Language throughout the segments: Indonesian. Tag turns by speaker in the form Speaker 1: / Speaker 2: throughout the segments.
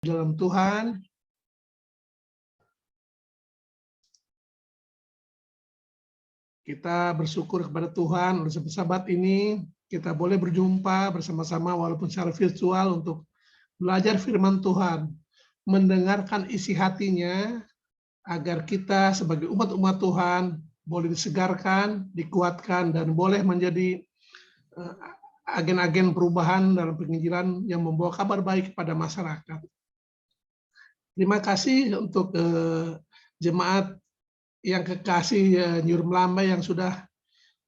Speaker 1: dalam Tuhan. Kita bersyukur kepada Tuhan oleh sahabat ini kita boleh berjumpa bersama-sama walaupun secara virtual untuk belajar firman Tuhan, mendengarkan isi hatinya agar kita sebagai umat-umat Tuhan boleh disegarkan, dikuatkan, dan boleh menjadi agen-agen perubahan dalam penginjilan yang membawa kabar baik kepada masyarakat. Terima kasih untuk jemaat yang kekasih Nyur Melambai yang sudah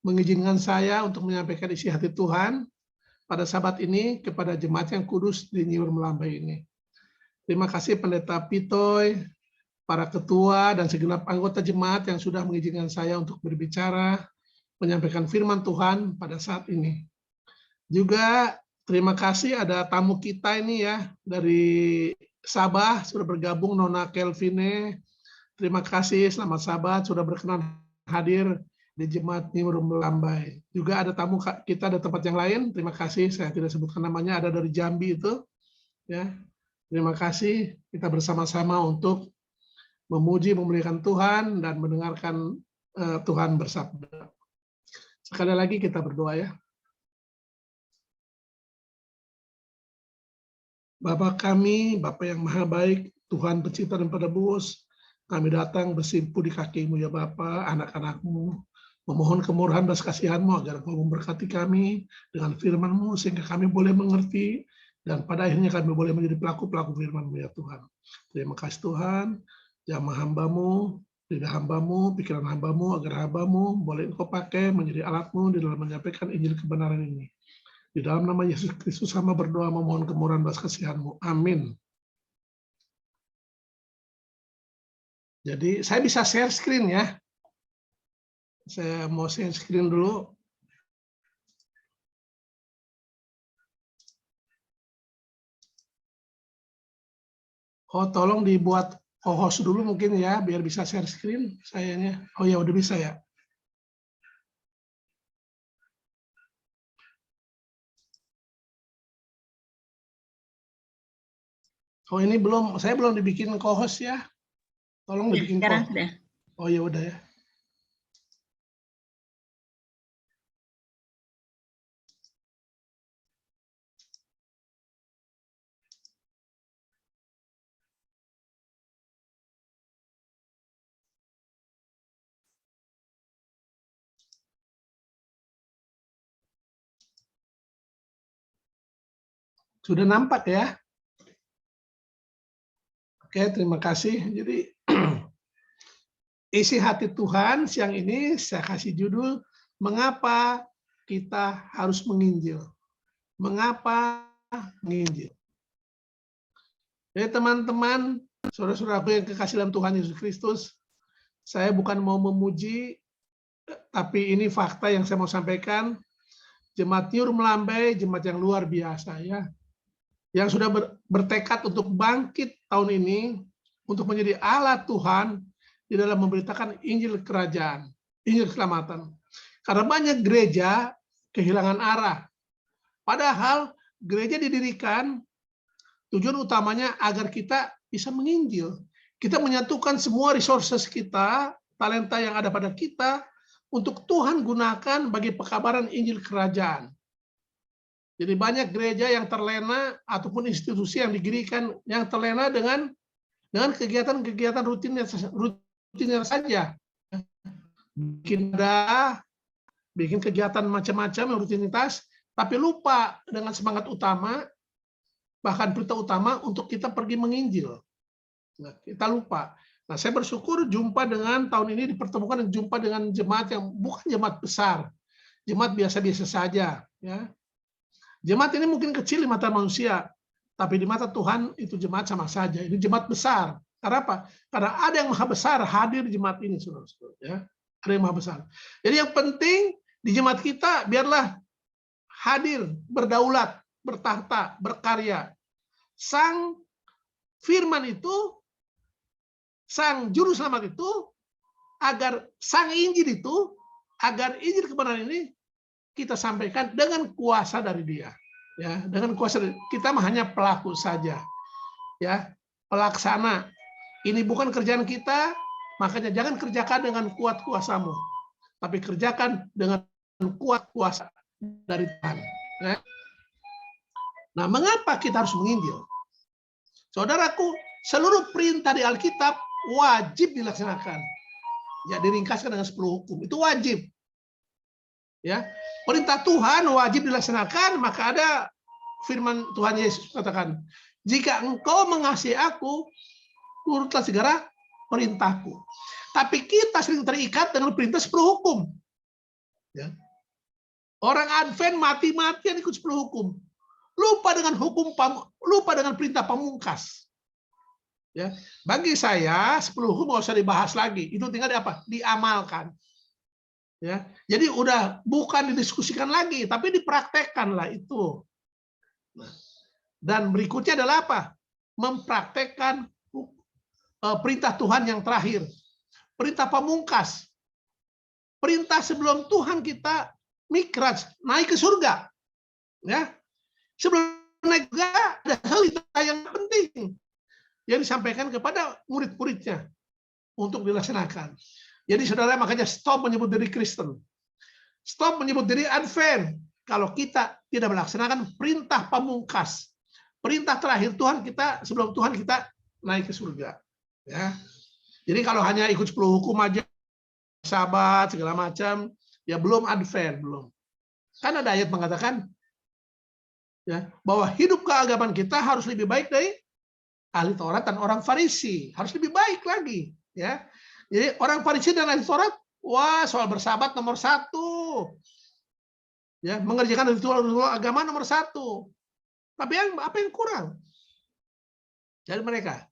Speaker 1: mengizinkan saya untuk menyampaikan isi hati Tuhan pada sahabat ini kepada jemaat yang kudus di Nyur Melambai ini. Terima kasih Pendeta Pitoy, para ketua dan segenap anggota jemaat yang sudah mengizinkan saya untuk berbicara, menyampaikan firman Tuhan pada saat ini. Juga terima kasih ada tamu kita ini ya dari Sabah sudah bergabung, Nona Kelvine. Terima kasih, selamat sahabat sudah berkenan hadir di Jemaat Nyur Melambai. Juga ada tamu kita ada tempat yang lain. Terima kasih, saya tidak sebutkan namanya, ada dari Jambi itu. Ya, terima kasih. Kita bersama-sama untuk memuji, memuliakan Tuhan dan mendengarkan Tuhan bersabda. Sekali lagi kita berdoa ya. Bapa kami, Bapa yang maha baik, Tuhan pencipta dan penebus, kami datang bersimpuh di kaki-Mu ya Bapa, anak-anak-Mu, memohon kemurahan dan kasihan-Mu agar Engkau memberkati kami dengan firman-Mu sehingga kami boleh mengerti dan pada akhirnya kami boleh menjadi pelaku-pelaku firman-Mu ya Tuhan. Terima kasih Tuhan, jamah hamba-Mu, lidah hamba-Mu, pikiran hamba-Mu agar hamba-Mu boleh Engkau pakai menjadi alat-Mu di dalam menyampaikan Injil kebenaran ini. Di dalam nama Yesus Kristus hamba berdoa memohon kemurahan dan kasihan-Mu. Amin. Jadi saya bisa share screen ya. Saya mau share screen dulu. Oh, tolong dibuat co-host dulu mungkin ya, biar bisa share screen sayanya. Oh ya, udah bisa ya. Oh ini belum, saya belum dibikin co-host ya. Tolong dibikin
Speaker 2: sekarang
Speaker 1: co-host.
Speaker 2: Sudah.
Speaker 1: Oh ya udah ya. Sudah nampak ya? Oke, terima kasih. Jadi isi hati Tuhan siang ini saya kasih judul, mengapa kita harus menginjil. Mengapa menginjil? Jadi teman-teman, saudara-saudaraku yang kekasih dalam Tuhan Yesus Kristus, saya bukan mau memuji, tapi ini fakta yang saya mau sampaikan. Jemaat Nyur Melambai, jemaat yang luar biasa ya, yang sudah bertekad untuk bangkit tahun ini, untuk menjadi alat Tuhan di dalam memberitakan Injil Kerajaan, Injil Keselamatan. Karena banyak gereja kehilangan arah. Padahal gereja didirikan tujuan utamanya agar kita bisa menginjil. Kita menyatukan semua resources kita, talenta yang ada pada kita, untuk Tuhan gunakan bagi pekabaran Injil Kerajaan. Jadi banyak gereja yang terlena ataupun institusi yang didirikan yang terlena dengan kegiatan-kegiatan rutinnya saja. Bikin kegiatan macam-macam rutinitas, tapi lupa dengan semangat utama, bahkan perintah utama untuk kita pergi menginjil. Nah, kita lupa. Nah, saya bersyukur jumpa dengan tahun ini dipertemukan dan jumpa dengan jemaat yang bukan jemaat besar, jemaat biasa-biasa saja. Ya. Jemaat ini mungkin kecil di mata manusia, tapi di mata Tuhan itu jemaat sama saja. Ini jemaat besar. Karena apa? Karena ada yang maha besar hadir di jemaat ini, saudara-saudara. Ya. Ada yang maha besar. Jadi yang penting di jemaat kita biarlah hadir, berdaulat, bertahta, berkarya. Sang firman itu, sang juru selamat itu, agar sang Injil itu, agar Injil kebenaran ini kita sampaikan dengan kuasa dari Dia. Ya, dengan kuasa kita hanya pelaku saja. ya, pelaksana. Ini bukan kerjaan kita, makanya jangan kerjakan dengan kuat kuasamu, tapi kerjakan dengan kuat kuasa dari Tuhan. Ya. Nah, mengapa kita harus menginjil? Saudaraku, seluruh perintah di Alkitab wajib dilaksanakan. Ya, diringkaskan dengan 10 hukum. Itu wajib. Ya, perintah Tuhan wajib dilaksanakan, maka ada firman Tuhan Yesus katakan, jika engkau mengasihi aku, turutlah segera perintahku. Tapi kita sering terikat dengan perintah 10 hukum. Ya. Orang Advent mati-matian ikut 10 hukum. Lupa dengan lupa dengan perintah pamungkas. Ya, bagi saya 10 hukum nggak usah dibahas lagi. Itu tinggal diamalkan. Ya, jadi udah bukan didiskusikan lagi, tapi dipraktekkan lah itu. Nah, dan berikutnya adalah apa? Mempraktekkan perintah Tuhan yang terakhir, perintah pamungkas, perintah sebelum Tuhan kita mikraj, naik ke surga. Ya, sebelum naik ke surga ada hal yang penting yang disampaikan kepada murid-muridnya untuk dilaksanakan. Jadi saudara, makanya stop menyebut diri Kristen. Stop menyebut diri Advent. Kalau kita tidak melaksanakan perintah pamungkas. Perintah terakhir Tuhan kita, sebelum Tuhan kita naik ke surga. Ya. Jadi kalau hanya ikut 10 hukum aja, sahabat, segala macam, ya belum Advent, belum. Kan ada ayat mengatakan, ya, bahwa hidup keagamaan kita harus lebih baik dari ahli Taurat dan orang Farisi. Harus lebih baik lagi. Ya. Jadi orang Farisi dan ahli Taurat, wah, soal bersahabat nomor 1, ya, mengerjakan ritual agama nomor 1. Tapi apa yang kurang dari mereka?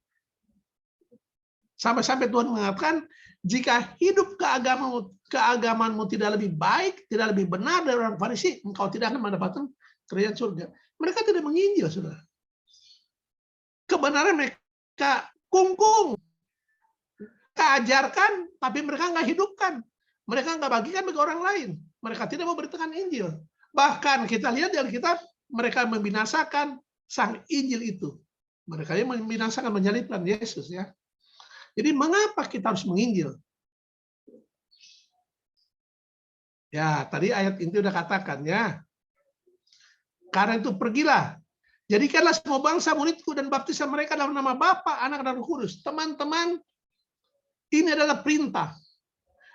Speaker 1: Sampai-sampai Tuhan mengatakan, jika hidup keagamaanmu tidak lebih baik, tidak lebih benar dari orang Farisi, engkau tidak akan mendapatkan kerajaan surga. Mereka tidak menginjil, saudara. Kebenaran mereka kungkung. Ajarkan, tapi mereka nggak hidupkan. Mereka nggak bagikan bagi orang lain. Mereka tidak mau beritakan Injil. Bahkan kita lihat di Alkitab, mereka membinasakan sang Injil itu. Mereka yang membinasakan, menyalibkan Yesus. Ya. Jadi mengapa kita harus menginjil? Ya, tadi ayat inti udah katakan ya. Karena itu pergilah. Jadikanlah semua bangsa muridku dan baptislah mereka dalam nama Bapa, Anak, dan Roh Kudus. Teman-teman, ini adalah perintah.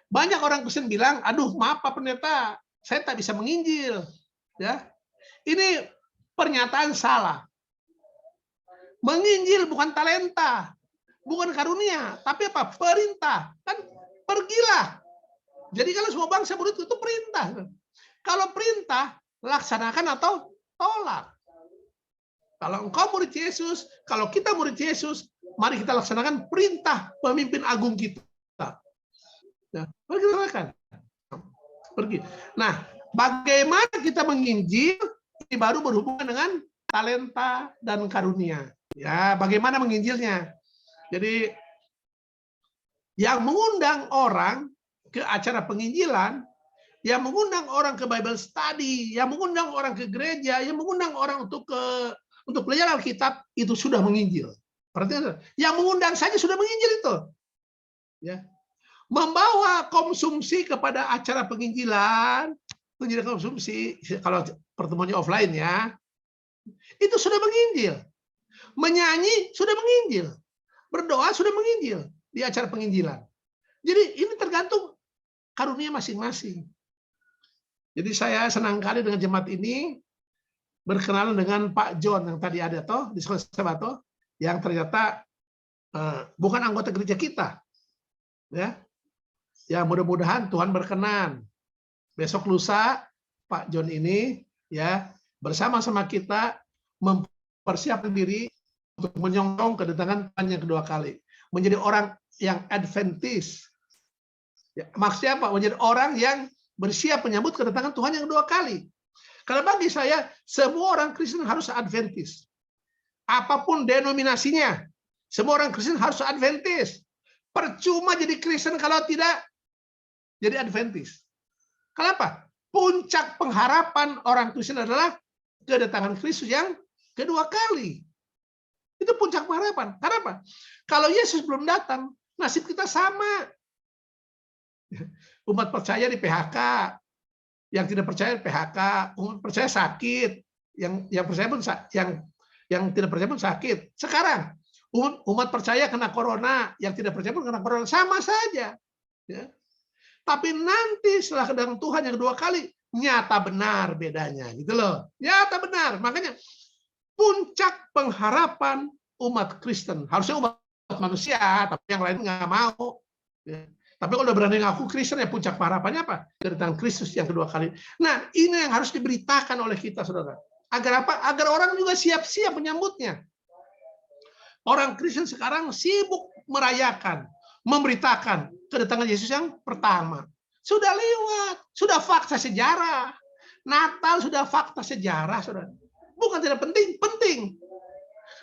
Speaker 1: Banyak orang Kristen bilang, aduh maaf Pak Pendeta, saya tak bisa menginjil. Ya, ini pernyataan salah. Menginjil bukan talenta, bukan karunia, tapi apa? Perintah. Kan pergilah. Jadi kalau semua bangsa murid itu perintah. Kalau perintah, laksanakan atau tolak. Kalau engkau murid Yesus, kalau kita murid Yesus, mari kita laksanakan perintah pemimpin agung kita. Ya, mari kita lakukan. Pergi. Nah, bagaimana kita menginjil? Ini baru berhubungan dengan talenta dan karunia. Ya, bagaimana menginjilnya? Jadi, yang mengundang orang ke acara penginjilan, yang mengundang orang ke Bible study, yang mengundang orang ke gereja, yang mengundang orang untuk belajar Alkitab, itu sudah menginjil. Perhatikan, yang mengundang saja sudah menginjil itu. Ya. Membawa konsumsi kepada acara penginjilan, konsumsi, kalau pertemuannya offline ya, itu sudah menginjil. Menyanyi sudah menginjil. Berdoa sudah menginjil di acara penginjilan. Jadi ini tergantung karunia masing-masing. Jadi saya senang kali dengan jemaat ini berkenalan dengan Pak John yang tadi ada di sekolah Sabato, yang ternyata bukan anggota gereja kita. Ya. Ya, mudah-mudahan Tuhan berkenan. Besok lusa Pak John ini ya bersama-sama kita mempersiapkan diri untuk menyongsong kedatangan Tuhan yang kedua kali. Menjadi orang yang Adventist. Ya, maksudnya apa? Menjadi orang yang bersiap menyambut kedatangan Tuhan yang kedua kali. Karena bagi saya, semua orang Kristen harus Adventist. Apapun denominasinya, semua orang Kristen harus Adventist. Percuma jadi Kristen kalau tidak jadi Adventist. Kenapa? Puncak pengharapan orang Kristen adalah kedatangan Kristus yang kedua kali. Itu puncak pengharapan. Karena apa? Kalau Yesus belum datang, nasib kita sama. Umat percaya di PHK, yang tidak percaya PHK, umat percaya sakit, yang percaya pun yang tidak percaya pun sakit. Sekarang umat percaya kena corona, yang tidak percaya pun kena corona, sama saja. Ya. Tapi nanti setelah kedatangan Tuhan yang kedua kali, nyata benar bedanya, gitu loh. Nyata benar. Makanya puncak pengharapan umat Kristen, harusnya umat manusia, tapi yang lain nggak mau. Ya. Tapi kalau udah berani ngaku Kristen, ya puncak pengharapannya apa? Kedatangan Kristus yang kedua kali. Nah, ini yang harus diberitakan oleh kita, saudara. Agar apa? Agar orang juga siap-siap menyambutnya. Orang Kristen sekarang sibuk merayakan, memberitakan kedatangan Yesus yang pertama. Sudah lewat, sudah fakta sejarah. Natal sudah fakta sejarah, saudara. Bukan tidak penting, penting.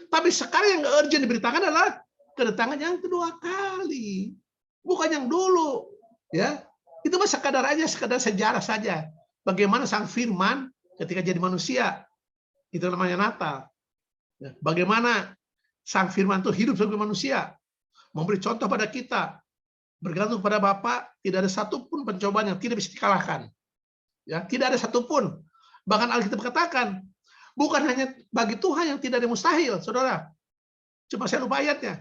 Speaker 1: Tapi sekarang yang urgent diberitakan adalah kedatangan yang kedua kali. Bukan yang dulu, ya. Itu mah sekadar aja, sekadar sejarah saja. Bagaimana sang firman ketika jadi manusia, itu namanya Natal. Bagaimana sang firman itu hidup sebagai manusia, memberi contoh pada kita, bergantung pada Bapa, tidak ada satupun pencobaan yang tidak bisa dikalahkan. Ya, tidak ada satupun. Bahkan Alkitab katakan, bukan hanya bagi Tuhan yang tidak ada mustahil, saudara. Coba saya lupa ayatnya.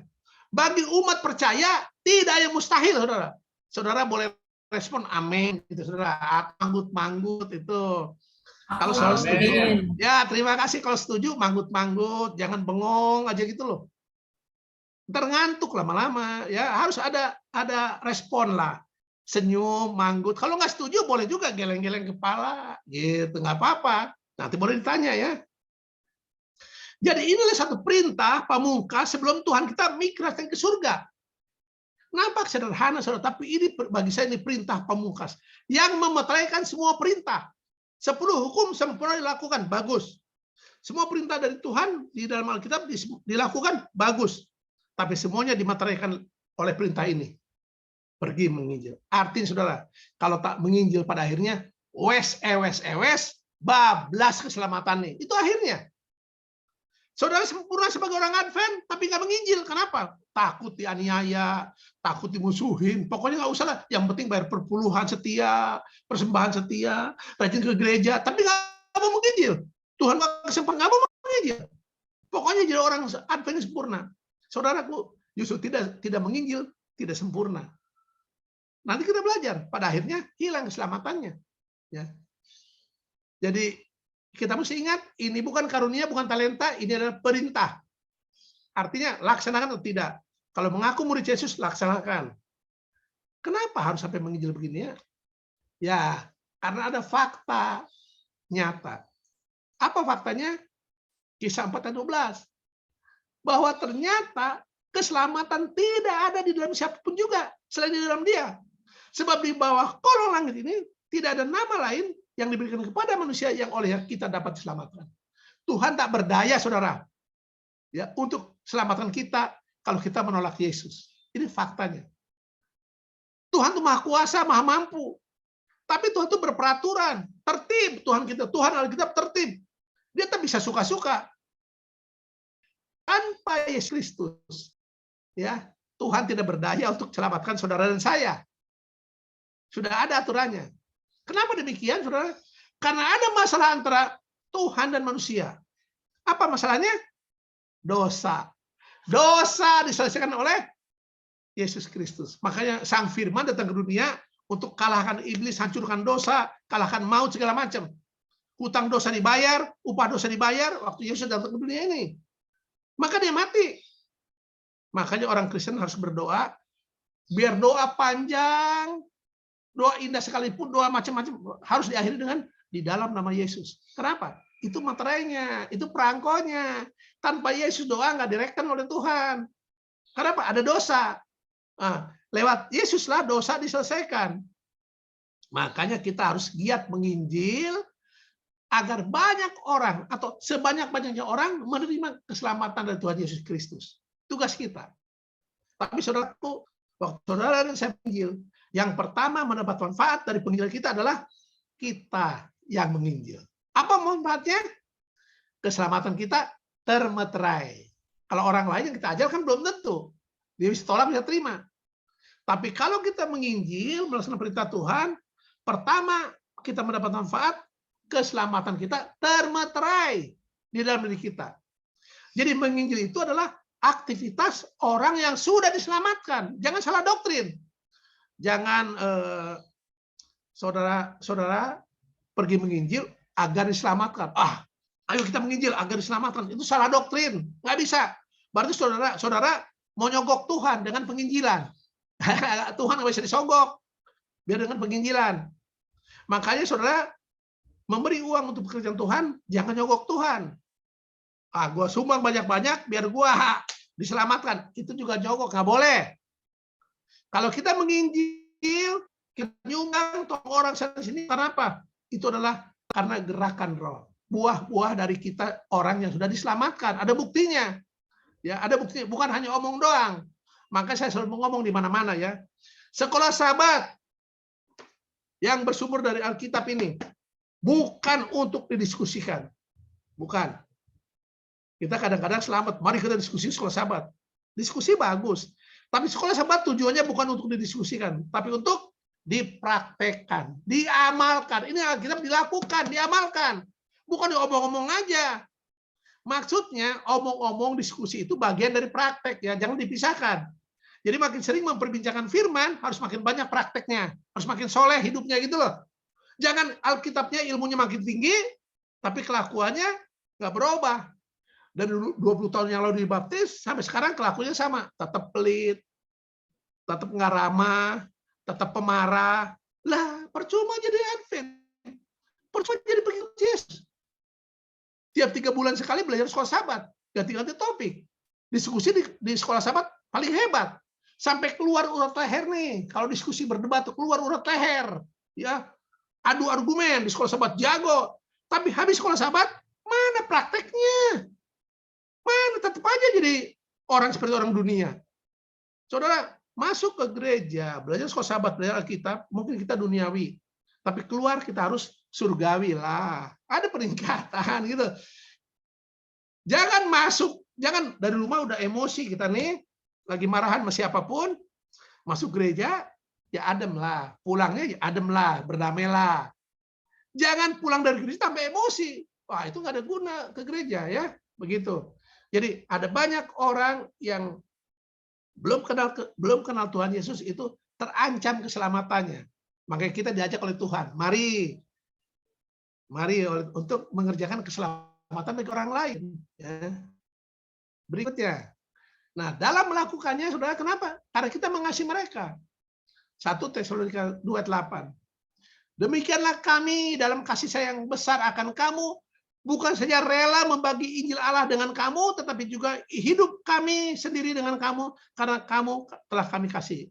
Speaker 1: Bagi umat percaya tidak ada yang mustahil, saudara. Saudara boleh respon amin, gitu, saudara. Manggut-manggut itu. Kalau saudara setuju, ya terima kasih. Kalau setuju, manggut-manggut, jangan bengong aja gitu loh. Ntar ngantuk lama-lama, ya harus ada respon lah. Senyum, manggut. Kalau nggak setuju, boleh juga geleng-geleng kepala, gitu, nggak apa-apa. Nanti boleh ditanya ya. Jadi inilah satu perintah pamungkas sebelum Tuhan kita migrasi ke surga. Nampak sederhana, saudara, tapi ini bagi saya ini perintah pamungkas yang memeteraikan semua perintah. 10 hukum sempurna dilakukan, bagus. Semua perintah dari Tuhan di dalam Alkitab dilakukan, bagus. Tapi semuanya dimeteraikan oleh perintah ini. Pergi menginjil. Artinya, saudara, kalau tak menginjil pada akhirnya, bablas keselamatannya. Itu akhirnya. Saudara sempurna sebagai orang Advent, tapi nggak menginjil. Kenapa? Takut dianiaya, takut dimusuhin. Pokoknya nggak usah lah. Yang penting bayar perpuluhan setia, persembahan setia, rajin ke gereja. Tapi nggak mau menginjil. Tuhan nggak kesempatan, nggak mau menginjil. Pokoknya jadi orang Advent sempurna. Saudaraku, justru tidak menginjil, tidak sempurna. Nanti kita belajar. Pada akhirnya hilang keselamatannya. Ya. Jadi kita mesti ingat, ini bukan karunia, bukan talenta, ini adalah perintah. Artinya, laksanakan atau tidak. Kalau mengaku murid Yesus, laksanakan. Kenapa harus sampai menginjil begini ya? Ya, karena ada fakta nyata. Apa faktanya? Kisah 4 ayat 12. Bahwa ternyata keselamatan tidak ada di dalam siapapun juga, selain di dalam Dia. Sebab di bawah kolong langit ini, tidak ada nama lain yang diberikan kepada manusia yang oleh kita dapat diselamatkan. Tuhan tak berdaya, saudara, ya, untuk selamatkan kita kalau kita menolak Yesus. Ini faktanya. Tuhan itu maha kuasa, maha mampu. Tapi Tuhan itu berperaturan, tertib. Tuhan Alkitab tertib. Dia tak bisa suka-suka. Tanpa Yesus Kristus, ya, Tuhan tidak berdaya untuk selamatkan saudara dan saya. Sudah ada aturannya. Kenapa demikian, saudara? Karena ada masalah antara Tuhan dan manusia. Apa masalahnya? Dosa. Dosa diselesaikan oleh Yesus Kristus. Makanya Sang Firman datang ke dunia untuk kalahkan iblis, hancurkan dosa, kalahkan maut, segala macam. Hutang dosa dibayar, upah dosa dibayar, waktu Yesus datang ke dunia ini. Maka dia mati. Makanya orang Kristen harus berdoa, biar doa panjang, doa indah sekalipun, doa macam-macam harus diakhiri dengan di dalam nama Yesus. Kenapa? Itu materainya, itu perangkonya. Tanpa Yesus doa nggak direkam oleh Tuhan. Kenapa? Ada dosa. Nah, lewat Yesuslah dosa diselesaikan. Makanya kita harus giat menginjil agar banyak orang atau sebanyak-banyaknya orang menerima keselamatan dari Tuhan Yesus Kristus. Tugas kita. Tapi saudaraku, waktu saudara dan saya menginjil, yang pertama mendapat manfaat dari penginjilan kita adalah kita yang menginjil. Apa manfaatnya? Keselamatan kita termeterai. Kalau orang lain yang kita ajar kan belum tentu. Dia bisa tolak, bisa terima. Tapi kalau kita menginjil, melaksanakan perintah Tuhan, pertama kita mendapat manfaat, keselamatan kita termeterai di dalam diri kita. Jadi menginjil itu adalah aktivitas orang yang sudah diselamatkan. Jangan salah doktrin. Jangan saudara pergi menginjil agar diselamatkan. Ayo kita menginjil agar diselamatkan. Itu salah doktrin. Nggak bisa. Berarti saudara mau nyogok Tuhan dengan penginjilan. Tuhan nggak bisa disogok. Biar dengan penginjilan. Makanya saudara memberi uang untuk pekerjaan Tuhan, jangan nyogok Tuhan. Gua sumbang banyak-banyak biar gua diselamatkan. Itu juga nyogok, nggak boleh. Kalau kita menginjil, kita nyumbang orang sana sini, karena apa? Itu adalah karena gerakan roh. Buah-buah dari kita orang yang sudah diselamatkan. Ada buktinya. Ya, ada buktinya. Bukan hanya omong doang. Maka saya selalu ngomong di mana-mana ya. Sekolah Sabat yang bersumber dari Alkitab ini bukan untuk didiskusikan. Bukan. Kita kadang-kadang selamat. Mari kita diskusi sekolah Sabat. Diskusi bagus. Tapi sekolah Sabat tujuannya bukan untuk didiskusikan, tapi untuk dipraktekkan, diamalkan. Ini Alkitab dilakukan, diamalkan. Bukan diomong-omong aja. Maksudnya omong-omong diskusi itu bagian dari praktek ya, jangan dipisahkan. Jadi makin sering memperbincangkan firman, harus makin banyak prakteknya, harus makin soleh hidupnya gitu loh. Jangan Alkitabnya ilmunya makin tinggi, tapi kelakuannya nggak berubah. Dan 20 tahun yang lalu dibaptis, sampai sekarang kelakuannya sama. Tetap pelit, tetap nggak ramah, tetap pemarah. Lah, percuma jadi Advent. Percuma jadi pengikut Yesus. Tiap 3 bulan sekali belajar sekolah Sabat. Ganti-ganti topik. Diskusi di sekolah Sabat paling hebat. Sampai keluar urat leher nih. Kalau diskusi berdebat tuh keluar urat leher. Ya, adu argumen di sekolah Sabat jago. Tapi habis sekolah Sabat, mana prakteknya? Mana tetap aja jadi orang seperti orang dunia. Saudara, masuk ke gereja, belajar sekolah Sabat, belajar Alkitab, mungkin kita duniawi. Tapi keluar kita harus surgawi lah. Ada peningkatan gitu. Jangan masuk, jangan dari rumah udah emosi kita nih, lagi marahan sama siapapun, masuk gereja, ya adem lah. Pulangnya ya adem lah, berdamailah. Jangan pulang dari gereja sampai emosi. Wah, itu nggak ada guna ke gereja ya, begitu. Jadi ada banyak orang yang belum kenal Tuhan Yesus, itu terancam keselamatannya. Makanya kita diajak oleh Tuhan, mari untuk mengerjakan keselamatan bagi orang lain. Ya. Berikutnya, nah dalam melakukannya, saudara, kenapa? Karena kita mengasihi mereka. 1 Tesalonika 2:8. Demikianlah kami dalam kasih sayang besar akan kamu, bukan saja rela membagi Injil Allah dengan kamu, tetapi juga hidup kami sendiri dengan kamu, karena kamu telah kami kasih.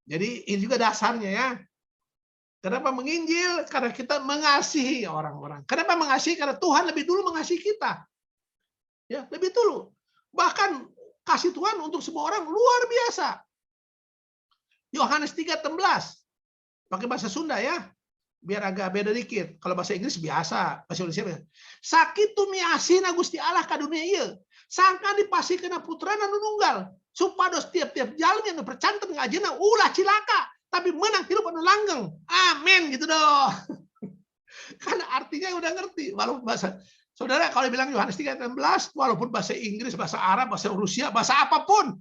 Speaker 1: Jadi ini juga dasarnya ya. Kenapa menginjil? Karena kita mengasihi orang-orang. Kenapa mengasihi? Karena Tuhan lebih dulu mengasihi kita. Ya, lebih dulu. Bahkan kasih Tuhan untuk semua orang luar biasa. Yohanes 3:16. Pakai bahasa Sunda ya. Biar agak beda dikit. Kalau bahasa Inggris biasa, bahasa Indonesia. Sakitu miasina Gusti Allah ka dunia ieu. Sangka dipasikeun putrana nu nunggal. Supados tiap-tiap jalmi anu percanten ngajina ulah cilaka, tapi menang hidup anu langgeng. Amin gitu dong. Karena artinya udah ngerti. Walaupun bahasa saudara kalau bilang Yohanes 3:16, walaupun bahasa Inggris, bahasa Arab, bahasa Rusia, bahasa apapun.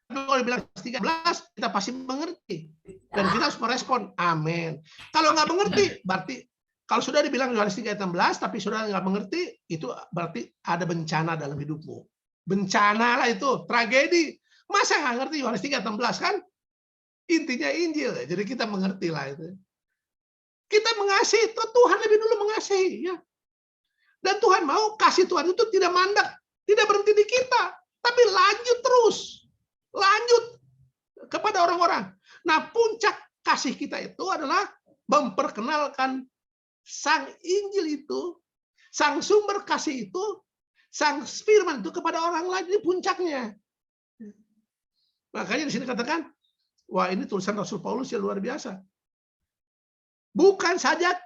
Speaker 1: Tapi kalau bilang 13, kita pasti mengerti. Dan kita harus merespon. Amin. Kalau nggak mengerti, berarti kalau sudah dibilang Yohanes 3:16, tapi sudah nggak mengerti, itu berarti ada bencana dalam hidupmu. Bencana lah itu, tragedi. Masa nggak ngerti Yohanes 3:16 kan? Intinya Injil. Jadi kita mengerti lah itu. Kita mengasihi, Tuhan lebih dulu mengasihi. Ya. Dan Tuhan mau kasih Tuhan itu tidak mandek, tidak berhenti di kita, tapi lanjut terus. Lanjut kepada orang-orang. Nah, puncak kasih kita itu adalah memperkenalkan Sang Injil itu, Sang sumber kasih itu, Sang firman itu kepada orang lain. Ini puncaknya. Makanya di sini katakan, wah ini tulisan Rasul Paulus yang luar biasa. Bukan saja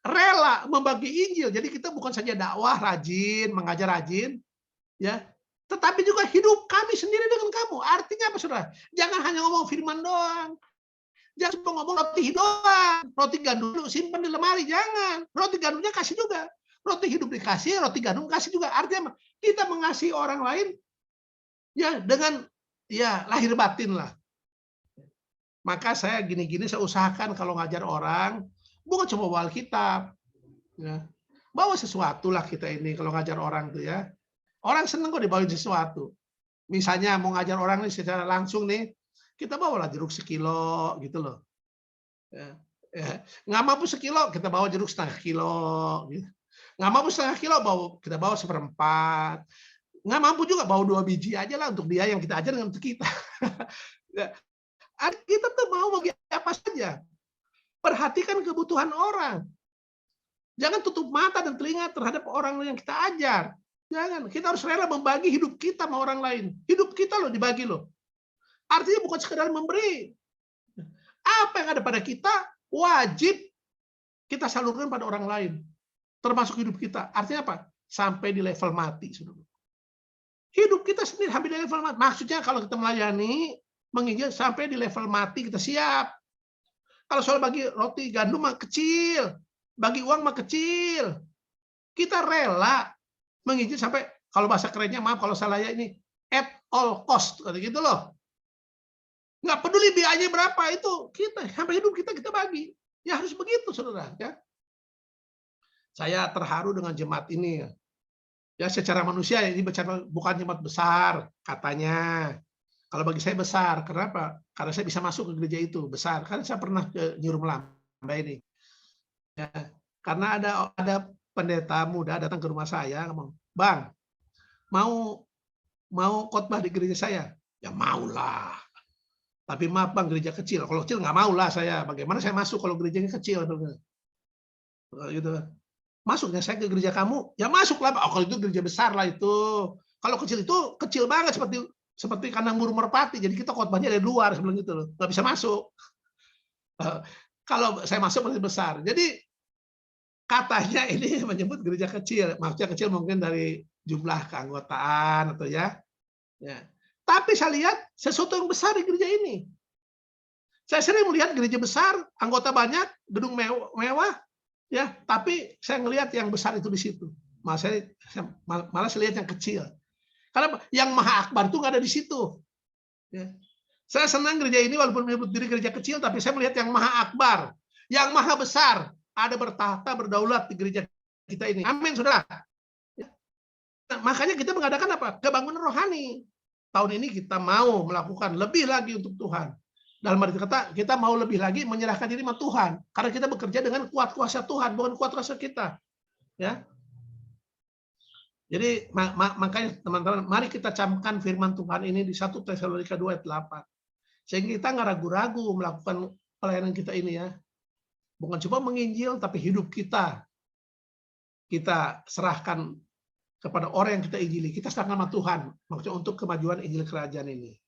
Speaker 1: rela membagi Injil. Jadi kita bukan saja dakwah rajin, mengajar rajin, ya, tetapi juga hidup kami sendiri dengan kamu. Artinya apa, saudara? Jangan hanya ngomong firman doang. Jangan cuma ngomong roti doang. Roti gandum simpan di lemari, jangan. Roti gandumnya kasih juga. Roti hidup dikasih, roti gandum kasih juga. Artinya apa? Kita mengasihi orang lain ya dengan ya lahir batin lah. Maka saya gini-gini, saya usahakan kalau ngajar orang, bukan cuma bawa Alkitab. Ya. Bawa sesuatu lah kita ini kalau ngajar orang tuh ya. Orang seneng kok dibawain sesuatu. Misalnya mau ngajar orang nih secara langsung nih, kita bawalah jeruk sekilo gitu loh. Ya. Ya. Nggak mampu sekilo, kita bawa jeruk setengah kilo. Gitu. Nggak mampu setengah kilo, kita bawa seperempat. Nggak mampu juga, bawa 2 biji aja lah untuk dia yang kita ajar dengan untuk kita. Ya. Kita tuh mau bagi apa saja. Perhatikan kebutuhan orang. Jangan tutup mata dan telinga terhadap orang yang kita ajar. Jangan. Kita harus rela membagi hidup kita sama orang lain. Hidup kita loh dibagi loh. Artinya bukan sekedar memberi. Apa yang ada pada kita wajib kita salurkan pada orang lain. Termasuk hidup kita. Artinya apa? Sampai di level mati. Hidup kita sendiri hampir di level mati. Maksudnya kalau kita melayani, menginjil sampai di level mati kita siap. Kalau soal bagi roti gandum mah kecil. Bagi uang mah kecil. Kita rela menginjil sampai, kalau bahasa kerennya, maaf kalau salah ya, ini at all cost gitu loh. Nggak peduli biayanya berapa, itu kita sampai hidup kita bagi. Ya harus begitu, saudara. Ya. Saya terharu dengan jemaat ini. Ya secara manusia ini bukan jemaat besar katanya. Kalau bagi saya besar. Kenapa? Karena saya bisa masuk ke gereja itu besar. Karena saya pernah ke Nyurum Lamba ini. Ya. Karena ada pendeta muda datang ke rumah saya, ngomong, "Bang, mau khotbah di gereja saya?" Ya maulah. Tapi maaf Bang, gereja kecil. Kalau kecil nggak maulah saya. Bagaimana saya masuk kalau gerejanya kecil? Gitu. Masuknya saya ke gereja kamu, ya masuklah. Oh, kalau itu gereja besar lah itu. Kalau kecil itu kecil banget seperti kandang burung merpati. Jadi kita khotbahnya dari luar sebelum itu loh. Nggak bisa masuk. Kalau saya masuk masih besar. Jadi katanya ini menyebut gereja kecil, maksudnya kecil mungkin dari jumlah keanggotaan atau ya. Tapi saya lihat sesuatu yang besar di gereja ini. Saya sering melihat gereja besar, anggota banyak, gedung mewah, ya. Tapi saya ngelihat yang besar itu di situ. Malah saya lihat yang kecil. Karena yang Maha Akbar itu nggak ada di situ. Ya. Saya senang gereja ini walaupun menyebut diri gereja kecil, tapi saya melihat yang Maha Akbar, yang Maha Besar. Ada bertahta, berdaulat di gereja kita ini. Amin, saudara. Nah, makanya kita mengadakan apa? Kebangunan rohani. Tahun ini kita mau melakukan lebih lagi untuk Tuhan. Dalam arti kata, kita mau lebih lagi menyerahkan diri sama Tuhan. Karena kita bekerja dengan kuat kuasa Tuhan, bukan kuat kuasa kita. Ya. Jadi makanya teman-teman, mari kita camkan firman Tuhan ini di 1 Tesalonika 2 ayat 8. Sehingga kita nggak ragu-ragu melakukan pelayanan kita ini ya. Bukan cuma menginjil, tapi hidup kita serahkan kepada orang yang kita injili. Kita serahkan sama Tuhan, maksudnya untuk kemajuan Injil Kerajaan ini.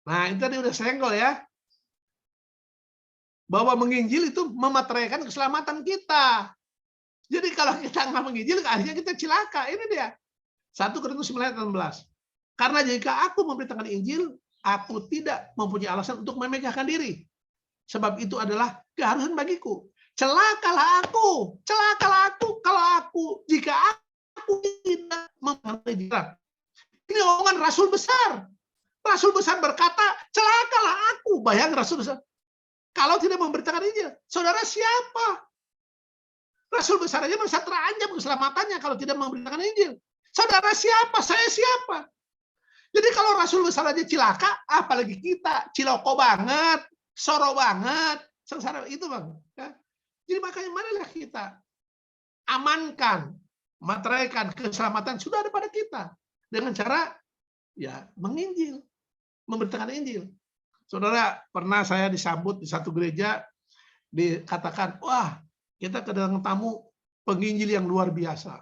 Speaker 1: Nah, itu tadi udah senggol ya. Bahwa menginjil itu memateraikan keselamatan kita. Jadi kalau kita nggak menginjil, akhirnya kita cilaka. Ini dia. 1 Korintus 9:16. Karena jika aku memberitakan Injil, aku tidak mempunyai alasan untuk memegahkan diri. Sebab itu adalah keharusan bagiku. Celakalah aku jika aku tidak memberitakan Injil. Ini omongan Rasul besar. Rasul besar berkata, celakalah aku. Bayang Rasul besar. Kalau tidak memberitakan Injil, saudara siapa? Rasul besar aja merasa terancam keselamatannya kalau tidak memberitakan Injil. Saudara siapa? Saya siapa? Jadi kalau Rasul besar aja cilaka, apalagi kita ciloko banget, soro banget, sengsara itu bang. Ya. Jadi makanya marilah kita amankan, materaikan keselamatan sudah ada pada kita dengan cara ya menginjil, memberitakan Injil. Saudara, pernah saya disambut di satu gereja, dikatakan, wah kita kedatangan tamu penginjil yang luar biasa.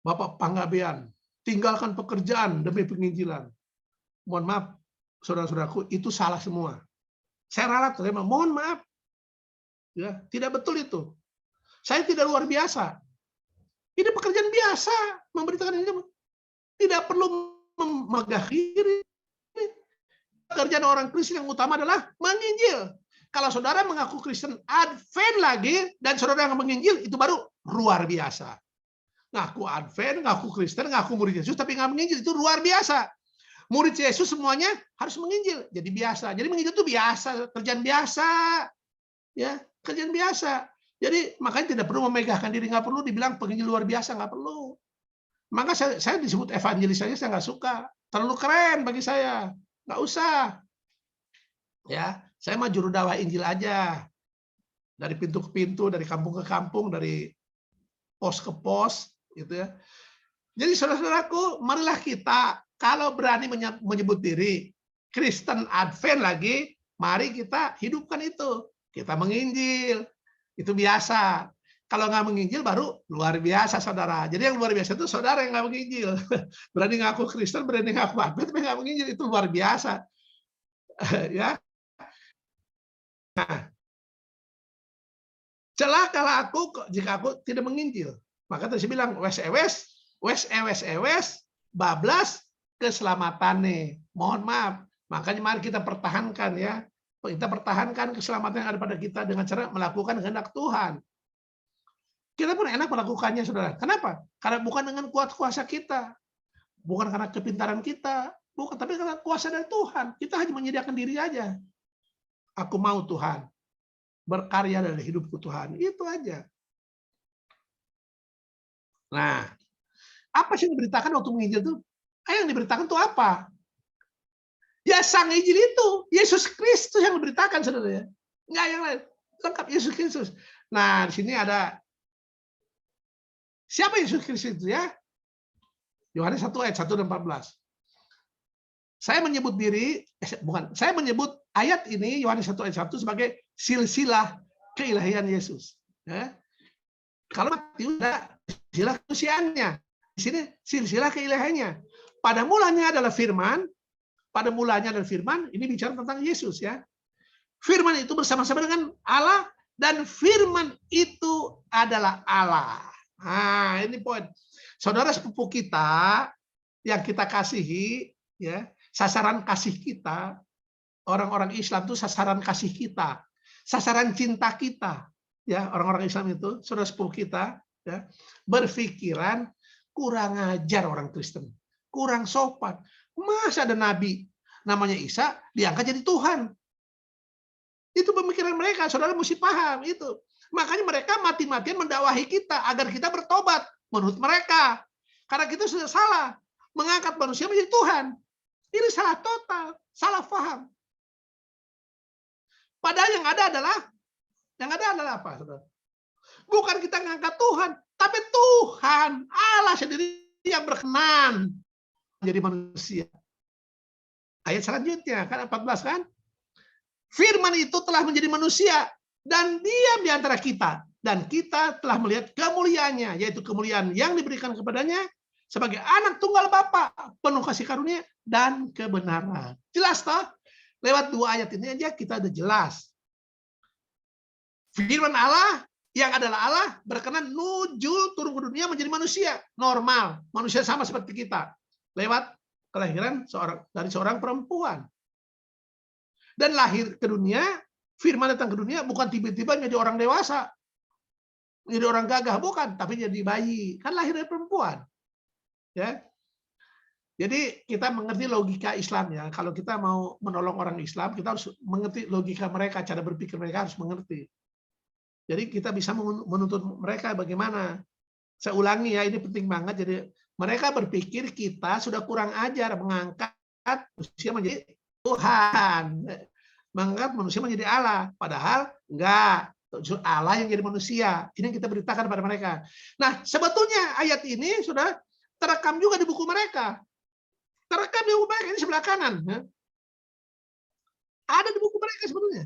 Speaker 1: Bapak Panggabean, tinggalkan pekerjaan demi penginjilan. Mohon maaf, saudara-saudaraku, itu salah semua. Saya ralat, mohon maaf. Ya, tidak betul itu. Saya tidak luar biasa. Ini pekerjaan biasa, memberitakan Injil. Tidak perlu memegah diri. Pekerjaan orang Kristen yang utama adalah menginjil. Kalau saudara mengaku Kristen Advent lagi, dan saudara yang menginjil, itu baru luar biasa. Ngaku Advent, ngaku Kristen, ngaku murid Yesus, tapi nggak menginjil, itu luar biasa. Murid Yesus semuanya harus menginjil, jadi biasa. Jadi menginjil itu biasa, kerjaan biasa, ya kerjaan biasa. Jadi makanya tidak perlu memegahkan diri, nggak perlu dibilang penginjil luar biasa, nggak perlu. Maka saya disebut evangelis saja saya nggak suka, terlalu keren bagi saya, nggak usah. Ya, saya mah juru dakwah Injil aja, dari pintu ke pintu, dari kampung ke kampung, dari pos ke pos, gitu ya. Jadi saudara-saudaraku, marilah kita kalau berani menyebut diri Kristen Advent lagi, mari kita hidupkan itu. Kita menginjil, itu biasa. Kalau nggak menginjil baru luar biasa, saudara. Jadi yang luar biasa itu saudara yang nggak menginjil. Berani ngaku Kristen, berani ngaku Advent, tapi nggak menginjil, itu luar biasa. Ya. Nah, celaka aku jika aku tidak menginjil. Maka tadi saya bilang, wes bablas keselamatannya. Mohon maaf. Makanya mari kita pertahankan ya. Kita pertahankan keselamatan yang ada pada kita dengan cara melakukan kehendak Tuhan. Kita pun enak melakukannya, saudara. Kenapa? Karena bukan dengan kuat kuasa kita. Bukan karena kepintaran kita. Bukan, tapi karena kuasa dari Tuhan. Kita hanya menyediakan diri aja. Aku mau Tuhan. Berkarya dari hidupku Tuhan. Itu aja. Nah, apa sih yang diberitakan waktu menginjil itu? Yang diberitakan itu apa? Ya sang Injil itu, Yesus Kristus yang diberitakan, saudara ya. Enggak yang lain. Lengkap Yesus Kristus. Nah, di sini ada siapa Yesus Kristus itu ya? Yohanes 1 ayat 1 dan 14. Saya menyebut saya menyebut ayat ini Yohanes 1 ayat 1 sebagai silsilah keilahian Yesus. Ya. Kalau Matius ada silsilah kemanusiaannya. Di sini silsilah keilahiannya. Pada mulanya adalah firman, ini bicara tentang Yesus ya. Firman itu bersama-sama dengan Allah dan firman itu adalah Allah. Nah, ini poin. Saudara sepupu kita yang kita kasihi ya, sasaran kasih kita, orang-orang Islam itu sasaran kasih kita, sasaran cinta kita, ya orang-orang Islam itu, saudara sepupu kita, ya, berpikiran kurang ajar orang Kristen, kurang sopan. Masa ada nabi namanya Isa diangkat jadi Tuhan? Itu pemikiran mereka, saudara mesti paham itu. Makanya mereka mati-matian mendakwahi kita agar kita bertobat menurut mereka. Karena kita sudah salah mengangkat manusia menjadi Tuhan. Ini salah total, salah paham. Padahal yang ada adalah apa, saudara? Bukan kita mengangkat Tuhan, tapi Tuhan Allah sendiri yang berkenan menjadi manusia. Ayat selanjutnya kan 14 kan? Firman itu telah menjadi manusia dan diam di antara kita, dan kita telah melihat kemuliaannya, yaitu kemuliaan yang diberikan kepadanya sebagai anak tunggal Bapa, penuh kasih karunia dan kebenaran. Jelas toh? Lewat 2 ayat ini aja kita udah jelas. Firman Allah yang adalah Allah berkenan nujul turun ke dunia menjadi manusia normal, manusia sama seperti kita, lewat kelahiran dari seorang perempuan. Dan lahir ke dunia, firman datang ke dunia bukan tiba-tiba menjadi orang dewasa, menjadi orang gagah, bukan, tapi jadi bayi. Kan lahir dari perempuan. Ya. Jadi kita mengerti logika Islam ya. Kalau kita mau menolong orang Islam, kita harus mengerti logika mereka, cara berpikir mereka harus mengerti. Jadi kita bisa menuntut mereka bagaimana. Saya ulangi ya, ini penting banget. Jadi mereka berpikir kita sudah kurang ajar mengangkat manusia menjadi Tuhan, mengangkat manusia menjadi Allah. Padahal enggak, Allah yang jadi manusia. Ini yang kita beritakan pada mereka. Nah, sebetulnya ayat ini sudah terekam juga di buku mereka. Terekam di buku mereka, ini sebelah kanan. Ada di buku mereka sebetulnya.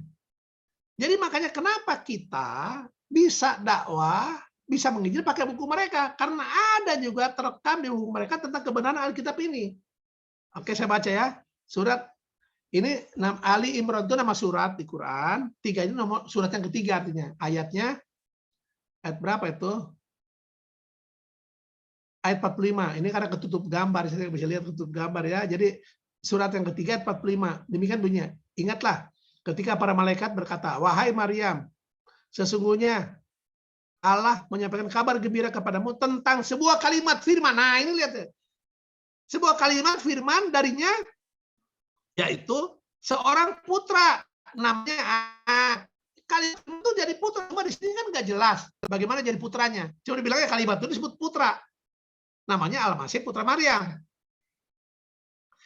Speaker 1: Jadi makanya kenapa kita bisa dakwah, bisa menginjil pakai buku mereka. Karena ada juga terekam di buku mereka tentang kebenaran Alkitab ini. Oke, saya baca ya. Surat ini Ali Imran itu nama surat di Quran. 3 ini nomor surat yang ketiga artinya. Ayatnya ayat berapa itu? ayat 45. Ini karena ketutup gambar, saya bisa lihat ketutup gambar ya. Jadi surat yang ketiga ayat 45. Demikian bunyinya. Ingatlah ketika para malaikat berkata, "Wahai Maryam, sesungguhnya Allah menyampaikan kabar gembira kepadamu tentang sebuah kalimat firman." Nah, ini lihat ya. Sebuah kalimat firman darinya, yaitu seorang putra namanya kalimat itu jadi putra. Cuma di sini kan nggak jelas bagaimana jadi putranya. Cuma dibilangnya kalimat itu disebut putra. Namanya Al-Masih putra Maryam.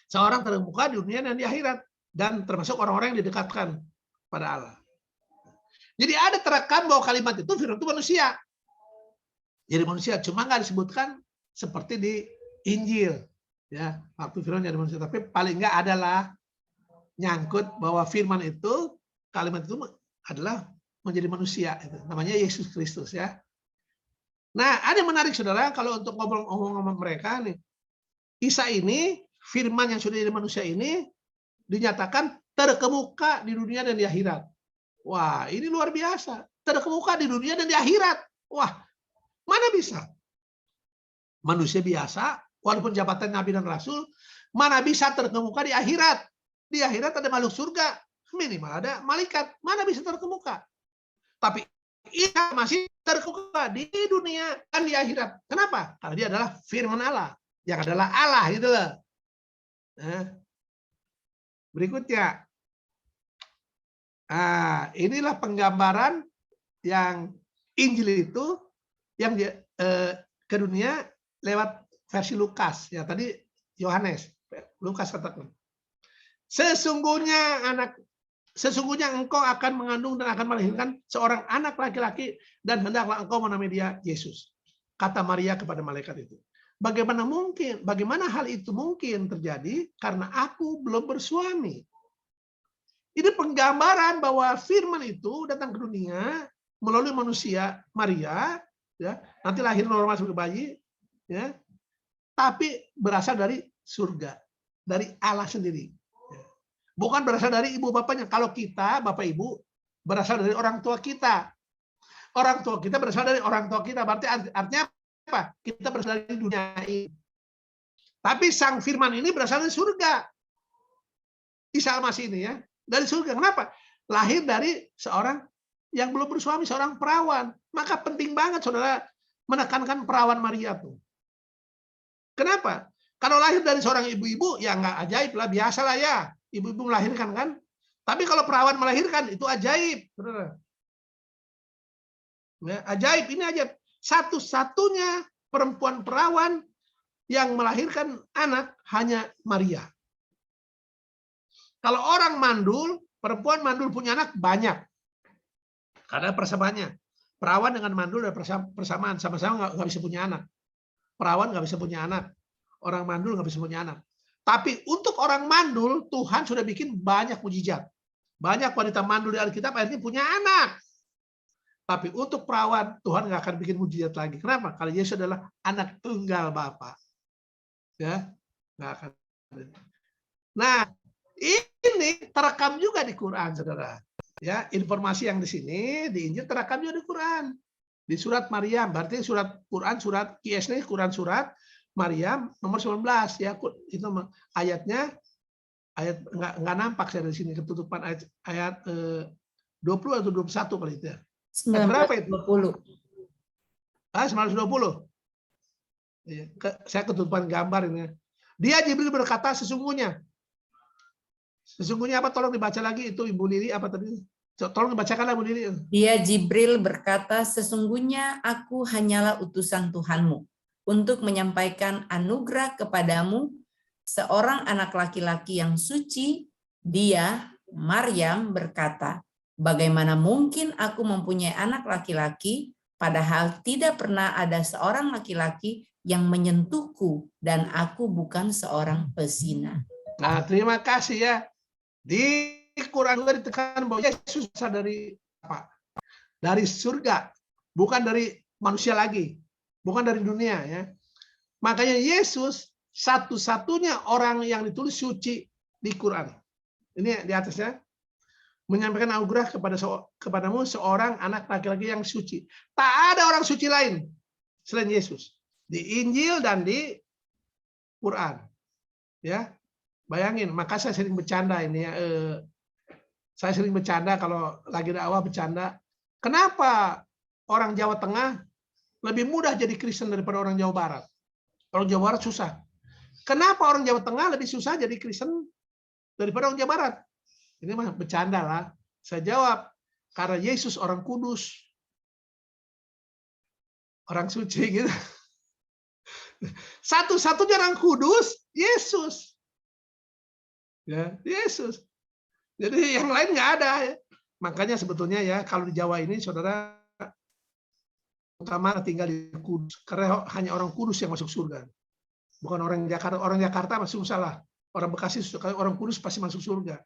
Speaker 1: Seorang terkemuka di dunia dan di akhirat, dan termasuk orang-orang yang didekatkan pada Allah. Jadi ada terekam bahwa kalimat itu firman itu manusia. Jadi manusia, cuma nggak disebutkan seperti di Injil. Ya, waktu firman jadi manusia, tapi paling nggak adalah nyangkut bahwa firman itu, kalimat itu adalah menjadi manusia. Itu namanya Yesus Kristus ya. Nah, ada yang menarik saudara, kalau untuk ngomong-ngomong sama mereka nih, Isa ini, firman yang sudah jadi manusia ini, dinyatakan terkemuka di dunia dan di akhirat. Wah, ini luar biasa. Terkemuka di dunia dan di akhirat. Wah, mana bisa? Manusia biasa, walaupun jabatan Nabi dan Rasul, mana bisa terkemuka di akhirat? Di akhirat ada makhluk surga, minimal ada malaikat. Mana bisa terkemuka? Tapi Isa masih terkemuka di dunia dan di akhirat. Kenapa? Karena dia adalah firman Allah, yang adalah Allah gitu loh. Nah, berikutnya. Nah, inilah penggambaran yang Injil itu yang ke dunia lewat versi Lukas. Ya, tadi Yohanes, Lukas katakan. Sesungguhnya engkau akan mengandung dan akan melahirkan seorang anak laki-laki dan hendaklah engkau menamai dia Yesus. Kata Maria kepada malaikat itu. Bagaimana hal itu mungkin terjadi karena aku belum bersuami? Ini penggambaran bahwa firman itu datang ke dunia melalui manusia Maria, ya, nanti lahir normal sebagai bayi, ya, tapi berasal dari surga, dari Allah sendiri. Bukan berasal dari ibu bapaknya. Kalau kita, bapak ibu, berasal dari orang tua kita. Orang tua kita berasal dari orang tua kita. Berarti artinya apa? Kita berasal dari dunia ini. Tapi sang firman ini berasal dari surga. Isa Al-Masih ini ya. Dari surga. Kenapa? Lahir dari seorang yang belum bersuami, seorang perawan. Maka penting banget saudara menekankan perawan Maria tuh. Kenapa? Kalau lahir dari seorang ibu-ibu, ya nggak ajaib lah, biasa lah ya. Ibu-ibu melahirkan kan. Tapi kalau perawan melahirkan, itu ajaib. Ya, ajaib, ini ajaib. Satu-satunya perempuan perawan yang melahirkan anak hanya Maria. Kalau orang mandul, perempuan mandul punya anak banyak. Karena persamaannya. Perawan dengan mandul ada persamaan. Sama-sama nggak bisa punya anak. Perawan nggak bisa punya anak. Orang mandul nggak bisa punya anak. Tapi untuk orang mandul, Tuhan sudah bikin banyak mujizat. Banyak wanita mandul di Alkitab akhirnya punya anak. Tapi untuk perawan, Tuhan nggak akan bikin mujizat lagi. Kenapa? Karena Yesus adalah anak tunggal Bapa. Ya, nggak akan. Nah, ini terekam juga di Quran, saudara. Ya, informasi yang di sini di Injil terekam juga di Quran. Di surat Maryam, berarti surat Quran, surat QSN, Quran surat Maryam nomor 19 ya, itu ayatnya nggak nampak saya di sini, ketutupan ayat 20 atau 21 kali itu ya. Berapa itu?
Speaker 2: 1920.
Speaker 1: 1920. Ya, saya ketutupan gambar ini. Dia Jibril berkata sesungguhnya apa, tolong dibaca lagi itu Ibu Lili apa tadi? Tolong dibacakanlah Bu Lili.
Speaker 2: Dia Jibril berkata, sesungguhnya aku hanyalah utusan Tuhanmu untuk menyampaikan anugerah kepadamu seorang anak laki-laki yang suci. Dia, Maryam, berkata, bagaimana mungkin aku mempunyai anak laki-laki, padahal tidak pernah ada seorang laki-laki yang menyentuhku dan aku bukan seorang pezina.
Speaker 1: Nah, terima kasih ya. Di Quran juga ditekan bahwa Yesus berasal dari apa? Dari surga, bukan dari manusia lagi, bukan dari dunia ya. Makanya Yesus satu-satunya orang yang ditulis suci di Quran. Ini di atasnya menyampaikan anugerah kepadamu seorang anak laki-laki yang suci. Tak ada orang suci lain selain Yesus. Di Injil dan di Quran. Ya. Bayangin, maka saya sering bercanda ini ya. Saya sering bercanda kalau lagi dakwah bercanda. Kenapa orang Jawa Tengah lebih mudah jadi Kristen daripada orang Jawa Barat? Orang Jawa Barat susah. Kenapa orang Jawa Tengah lebih susah jadi Kristen daripada orang Jawa Barat? Ini mah bercanda lah. Saya jawab, karena Yesus orang kudus. Orang suci gitu. Satu-satunya orang kudus, Yesus. Ya, Yesus. Jadi yang lain nggak ada. Ya. Makanya sebetulnya ya, kalau di Jawa ini, saudara, utama tinggal di Kudus. Karena hanya orang Kudus yang masuk surga. Bukan orang Jakarta. Orang Jakarta masuk salah. Orang Bekasi, orang Kudus pasti masuk surga.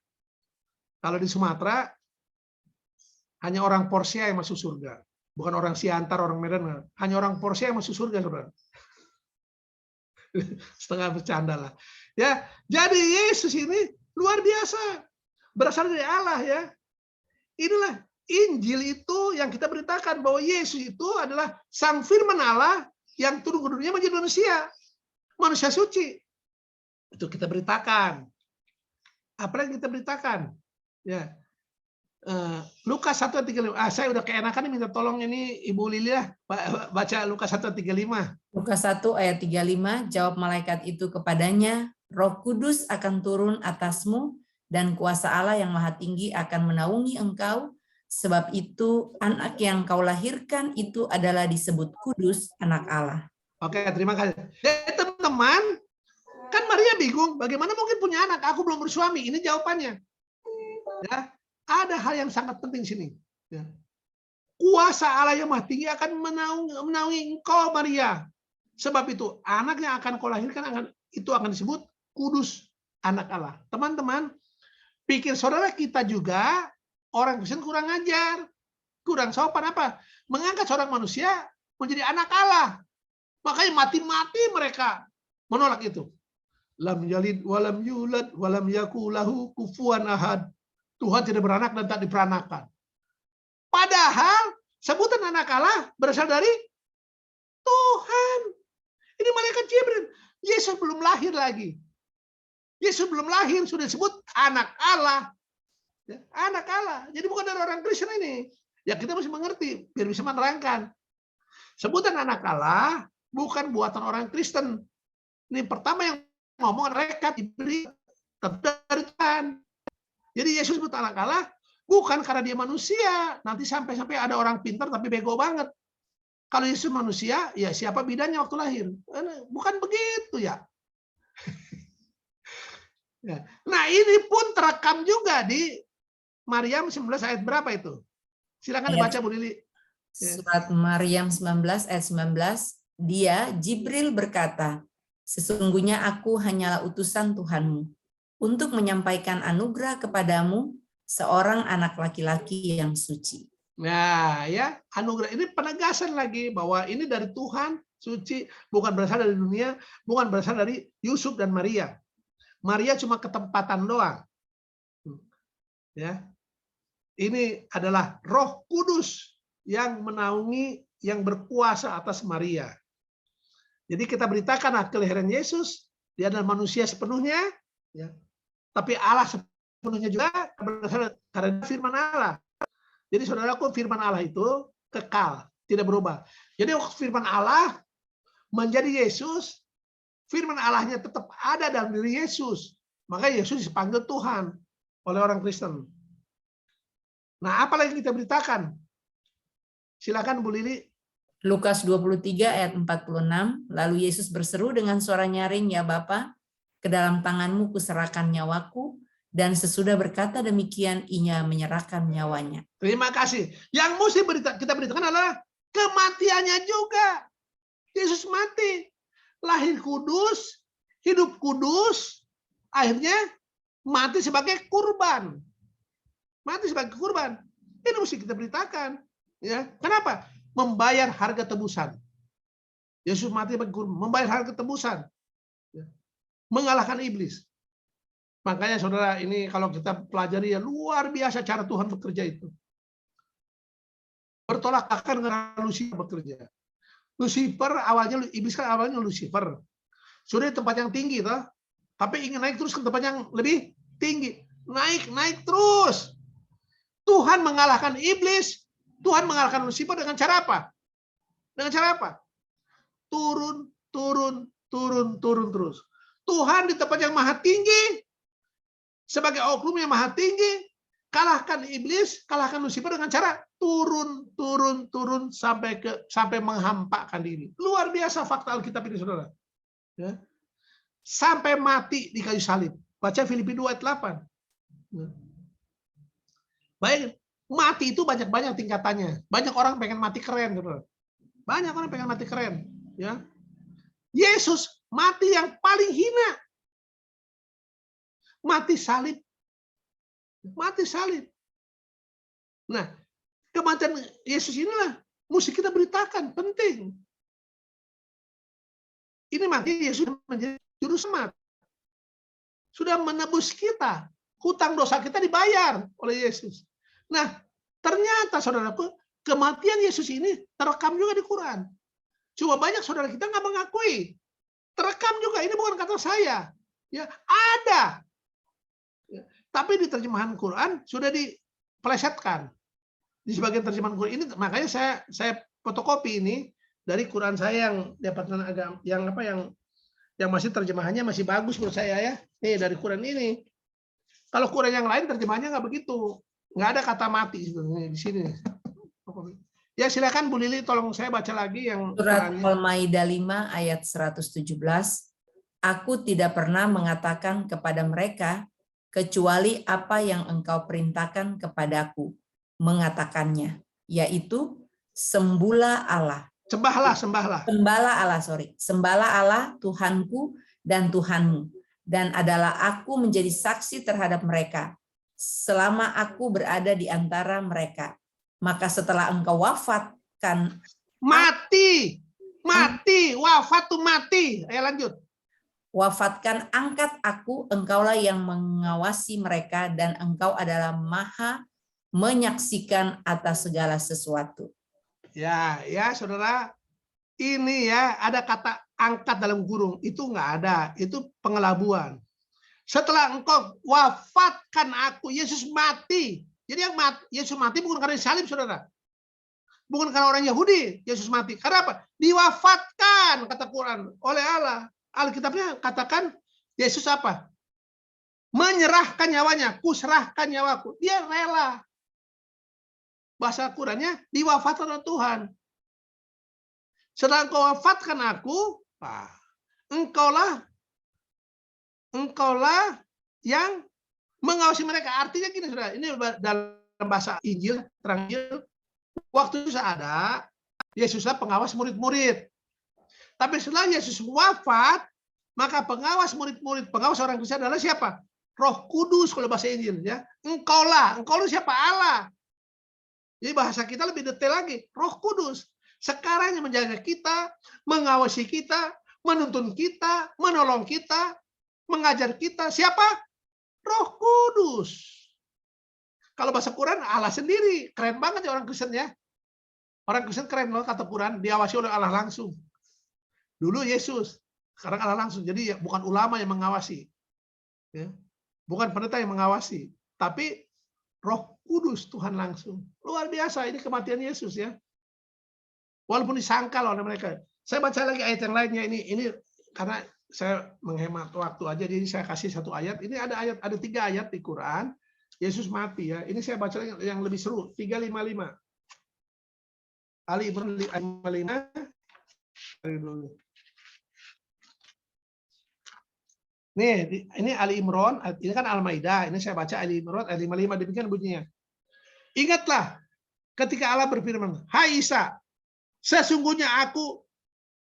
Speaker 1: Kalau di Sumatera, hanya orang Porsia yang masuk surga. Bukan orang Siantar, orang Medan. Hanya orang Porsia yang masuk surga, saudara. Setengah bercanda lah. Ya, jadi Yesus ini luar biasa. Berasal dari Allah ya. Inilah Injil itu yang kita beritakan bahwa Yesus itu adalah Sang Firman Allah yang turun ke dunia menjadi manusia. Manusia suci. Itu kita beritakan. Apa yang kita beritakan? Ya. Lukas 1:35. Saya udah keenakan minta tolong ini Ibu Lili lah baca Lukas 1:35.
Speaker 2: Lukas 1 ayat 35, jawab malaikat itu kepadanya, Roh Kudus akan turun atasmu dan kuasa Allah yang Maha Tinggi akan menaungi engkau, sebab itu anak yang kau lahirkan itu adalah disebut kudus, anak Allah.
Speaker 1: Oke, terima kasih. Ya, teman-teman, kan Maria bingung, bagaimana mungkin punya anak? Aku belum bersuami. Ini jawabannya. Ya, ada hal yang sangat penting sini. Ya. Kuasa Allah yang Maha Tinggi akan menaungi engkau, Maria. Sebab itu anak yang akan kau lahirkan itu akan disebut kudus, anak Allah. Teman-teman, pikir saudara kita juga orang Kristen kurang ajar, kurang sopan apa? Mengangkat seorang manusia menjadi anak Allah. Makanya mati-mati mereka menolak itu. Lam yalid walam yulad walam yakulahu kufuwan ahad. Tuhan tidak beranak dan tak diperanakan. Padahal sebutan anak Allah berasal dari Tuhan. Ini malaikat Jibril. Yesus belum lahir lagi. Yesus belum lahir sudah disebut anak Allah. Ya, anak Allah. Jadi bukan dari orang Kristen ini. Ya kita mesti mengerti biar bisa menerangkan. Sebutan anak Allah bukan buatan orang Kristen. Ini pertama yang ngomong malaikat Jibril dari Tuhan. Jadi Yesus disebut anak Allah bukan karena dia manusia. Nanti sampai ada orang pintar tapi bego banget. Kalau Yesus manusia, ya siapa bidannya waktu lahir? Bukan begitu ya. Nah ini pun terekam juga di Maryam 19 ayat berapa itu? Silakan dibaca Bu Lili.
Speaker 2: Surat Maryam 19 ayat 19, dia Jibril berkata, sesungguhnya aku hanyalah utusan Tuhanmu untuk menyampaikan anugerah kepadamu seorang anak laki-laki yang suci.
Speaker 1: Nah, ya, anugerah ini penegasan lagi bahwa ini dari Tuhan, suci, bukan berasal dari dunia, bukan berasal dari Yusuf dan Maria. Maria cuma ketempatan doang. Ya. Ini adalah Roh Kudus yang menaungi, yang berkuasa atas Maria. Jadi kita beritakan kelahiran Yesus, dia adalah manusia sepenuhnya, ya. Tapi Allah sepenuhnya juga berasal karena firman Allah. Jadi saudaraku, firman Allah itu kekal, tidak berubah. Jadi firman Allah menjadi Yesus, firman Allahnya tetap ada dalam diri Yesus. Maka Yesus dipanggil Tuhan oleh orang Kristen. Nah, apa lagi kita beritakan? Silakan Bu Lili.
Speaker 2: Lukas 23 ayat 46, lalu Yesus berseru dengan suara nyaring, ya Bapa, ke dalam tanganmu kuserahkan nyawaku, dan sesudah berkata demikian, ia menyerahkan nyawanya.
Speaker 1: Terima kasih. Yang mesti kita beritakan adalah kematiannya juga. Yesus mati. Lahir kudus, hidup kudus, akhirnya mati sebagai kurban. Mati sebagai kurban. Ini mesti kita beritakan. Ya. Kenapa? Membayar harga tebusan. Yesus mati sebagai kurban, membayar harga tebusan. Ya. Mengalahkan iblis. Makanya saudara, ini kalau kita pelajari ya luar biasa cara Tuhan bekerja itu. Bertolak belakang dengan manusia bekerja. Lucifer awalnya, iblis kan awalnya Lucifer. Sudah di tempat yang tinggi, toh. Tapi ingin naik terus ke tempat yang lebih tinggi. Naik terus. Tuhan mengalahkan iblis. Tuhan mengalahkan Lucifer dengan cara apa? Dengan cara apa? Turun terus. Tuhan di tempat yang maha tinggi, sebagai oknum yang maha tinggi, kalahkan iblis, kalahkan Lucifer dengan cara turun sampai menghampakan diri. Luar biasa fakta Alkitab ini, saudara. Ya. Sampai mati di kayu salib. Baca Filipi 2 ayat 8. Ya. Baik, mati itu banyak tingkatannya. Banyak orang pengen mati keren, saudara. Banyak orang pengen mati keren. Ya. Yesus mati yang paling hina. Mati salib. Mati salib. Nah, kematian Yesus inilah mesti kita beritakan, penting. Ini mati Yesus menjadi juru selamat. Sudah menebus kita. Hutang dosa kita dibayar oleh Yesus. Nah, ternyata saudaraku, kematian Yesus ini terekam juga di Quran. Cuma banyak saudara kita nggak mengakui. Terekam juga, ini bukan kata saya. Ya, ada. Ya, tapi di terjemahan Quran sudah dipelesetkan. Di sebagian terjemahan Quran ini, makanya saya fotokopi ini dari Quran saya yang dapatkan agama yang masih terjemahannya masih bagus menurut saya ya. Nih dari Quran ini. Kalau Quran yang lain terjemahannya nggak begitu. Nggak ada kata mati sebenarnya di sini. Ya silakan Bu Lili, tolong saya baca lagi yang
Speaker 2: Surat
Speaker 1: Qurannya.
Speaker 2: Al-Maidah 5 ayat 117. Aku tidak pernah mengatakan kepada mereka kecuali apa yang engkau perintahkan kepadaku mengatakannya, yaitu sembahlah Allah. Sembahlah Allah Tuhanku dan Tuhanmu, dan adalah aku menjadi saksi terhadap mereka selama aku berada di antara mereka. Maka setelah engkau wafatkan,
Speaker 1: mati, wafat tuh mati. Ayo lanjut.
Speaker 2: Wafatkan, angkat aku, engkaulah yang mengawasi mereka, dan engkau adalah maha menyaksikan atas segala sesuatu.
Speaker 1: Ya, saudara. Ini ya, ada kata angkat dalam kurung. Itu nggak ada. Itu pengelabuan. Setelah engkau wafatkan aku, Yesus mati. Jadi yang Yesus mati bukan karena salib, saudara. Bukan karena orang Yahudi, Yesus mati. Karena apa? Diwafatkan, kata Quran, oleh Allah. Alkitabnya katakan, Yesus apa? Menyerahkan nyawanya, kuserahkan nyawaku. Dia rela. Bahasa Qurannya, diwafatkan oleh Tuhan. Setelah engkau wafatkan aku, engkaulah yang mengawasi mereka. Artinya gini, saudara. Ini dalam bahasa Injil, terang Injil. Waktu itu ada, Yesuslah pengawas murid-murid. Tapi setelah Yesus wafat, maka pengawas murid-murid, pengawas orang Kristen adalah siapa? Roh Kudus kalau bahasa Injil. Ya. Engkaulah siapa? Allah. Jadi bahasa kita lebih detail lagi. Roh Kudus. Sekarang yang menjaga kita, mengawasi kita, menuntun kita, menolong kita, mengajar kita. Siapa? Roh Kudus. Kalau bahasa Quran, Allah sendiri. Keren banget ya orang Kristen ya. Orang Kristen keren loh, kata Quran, diawasi oleh Allah langsung. Dulu Yesus, sekarang Allah langsung. Jadi bukan ulama yang mengawasi. Ya. Bukan pendeta yang mengawasi. Tapi Roh Kudus Tuhan langsung. Luar biasa, ini kematian Yesus ya. Walaupun disangkal oleh mereka. Saya baca lagi ayat yang lainnya. Ini karena saya menghemat waktu aja, jadi saya kasih satu ayat. Ini ada 3 ayat di Quran. Yesus mati ya. Ini saya baca yang lebih seru. 355. Ali Imran 55. Nih, ini Ali Imran. Ini kan Al-Maidah. Ini saya baca Ali Imran ayat 55. Demikian bunyinya. Ingatlah ketika Allah berfirman, "Hai Isa, sesungguhnya aku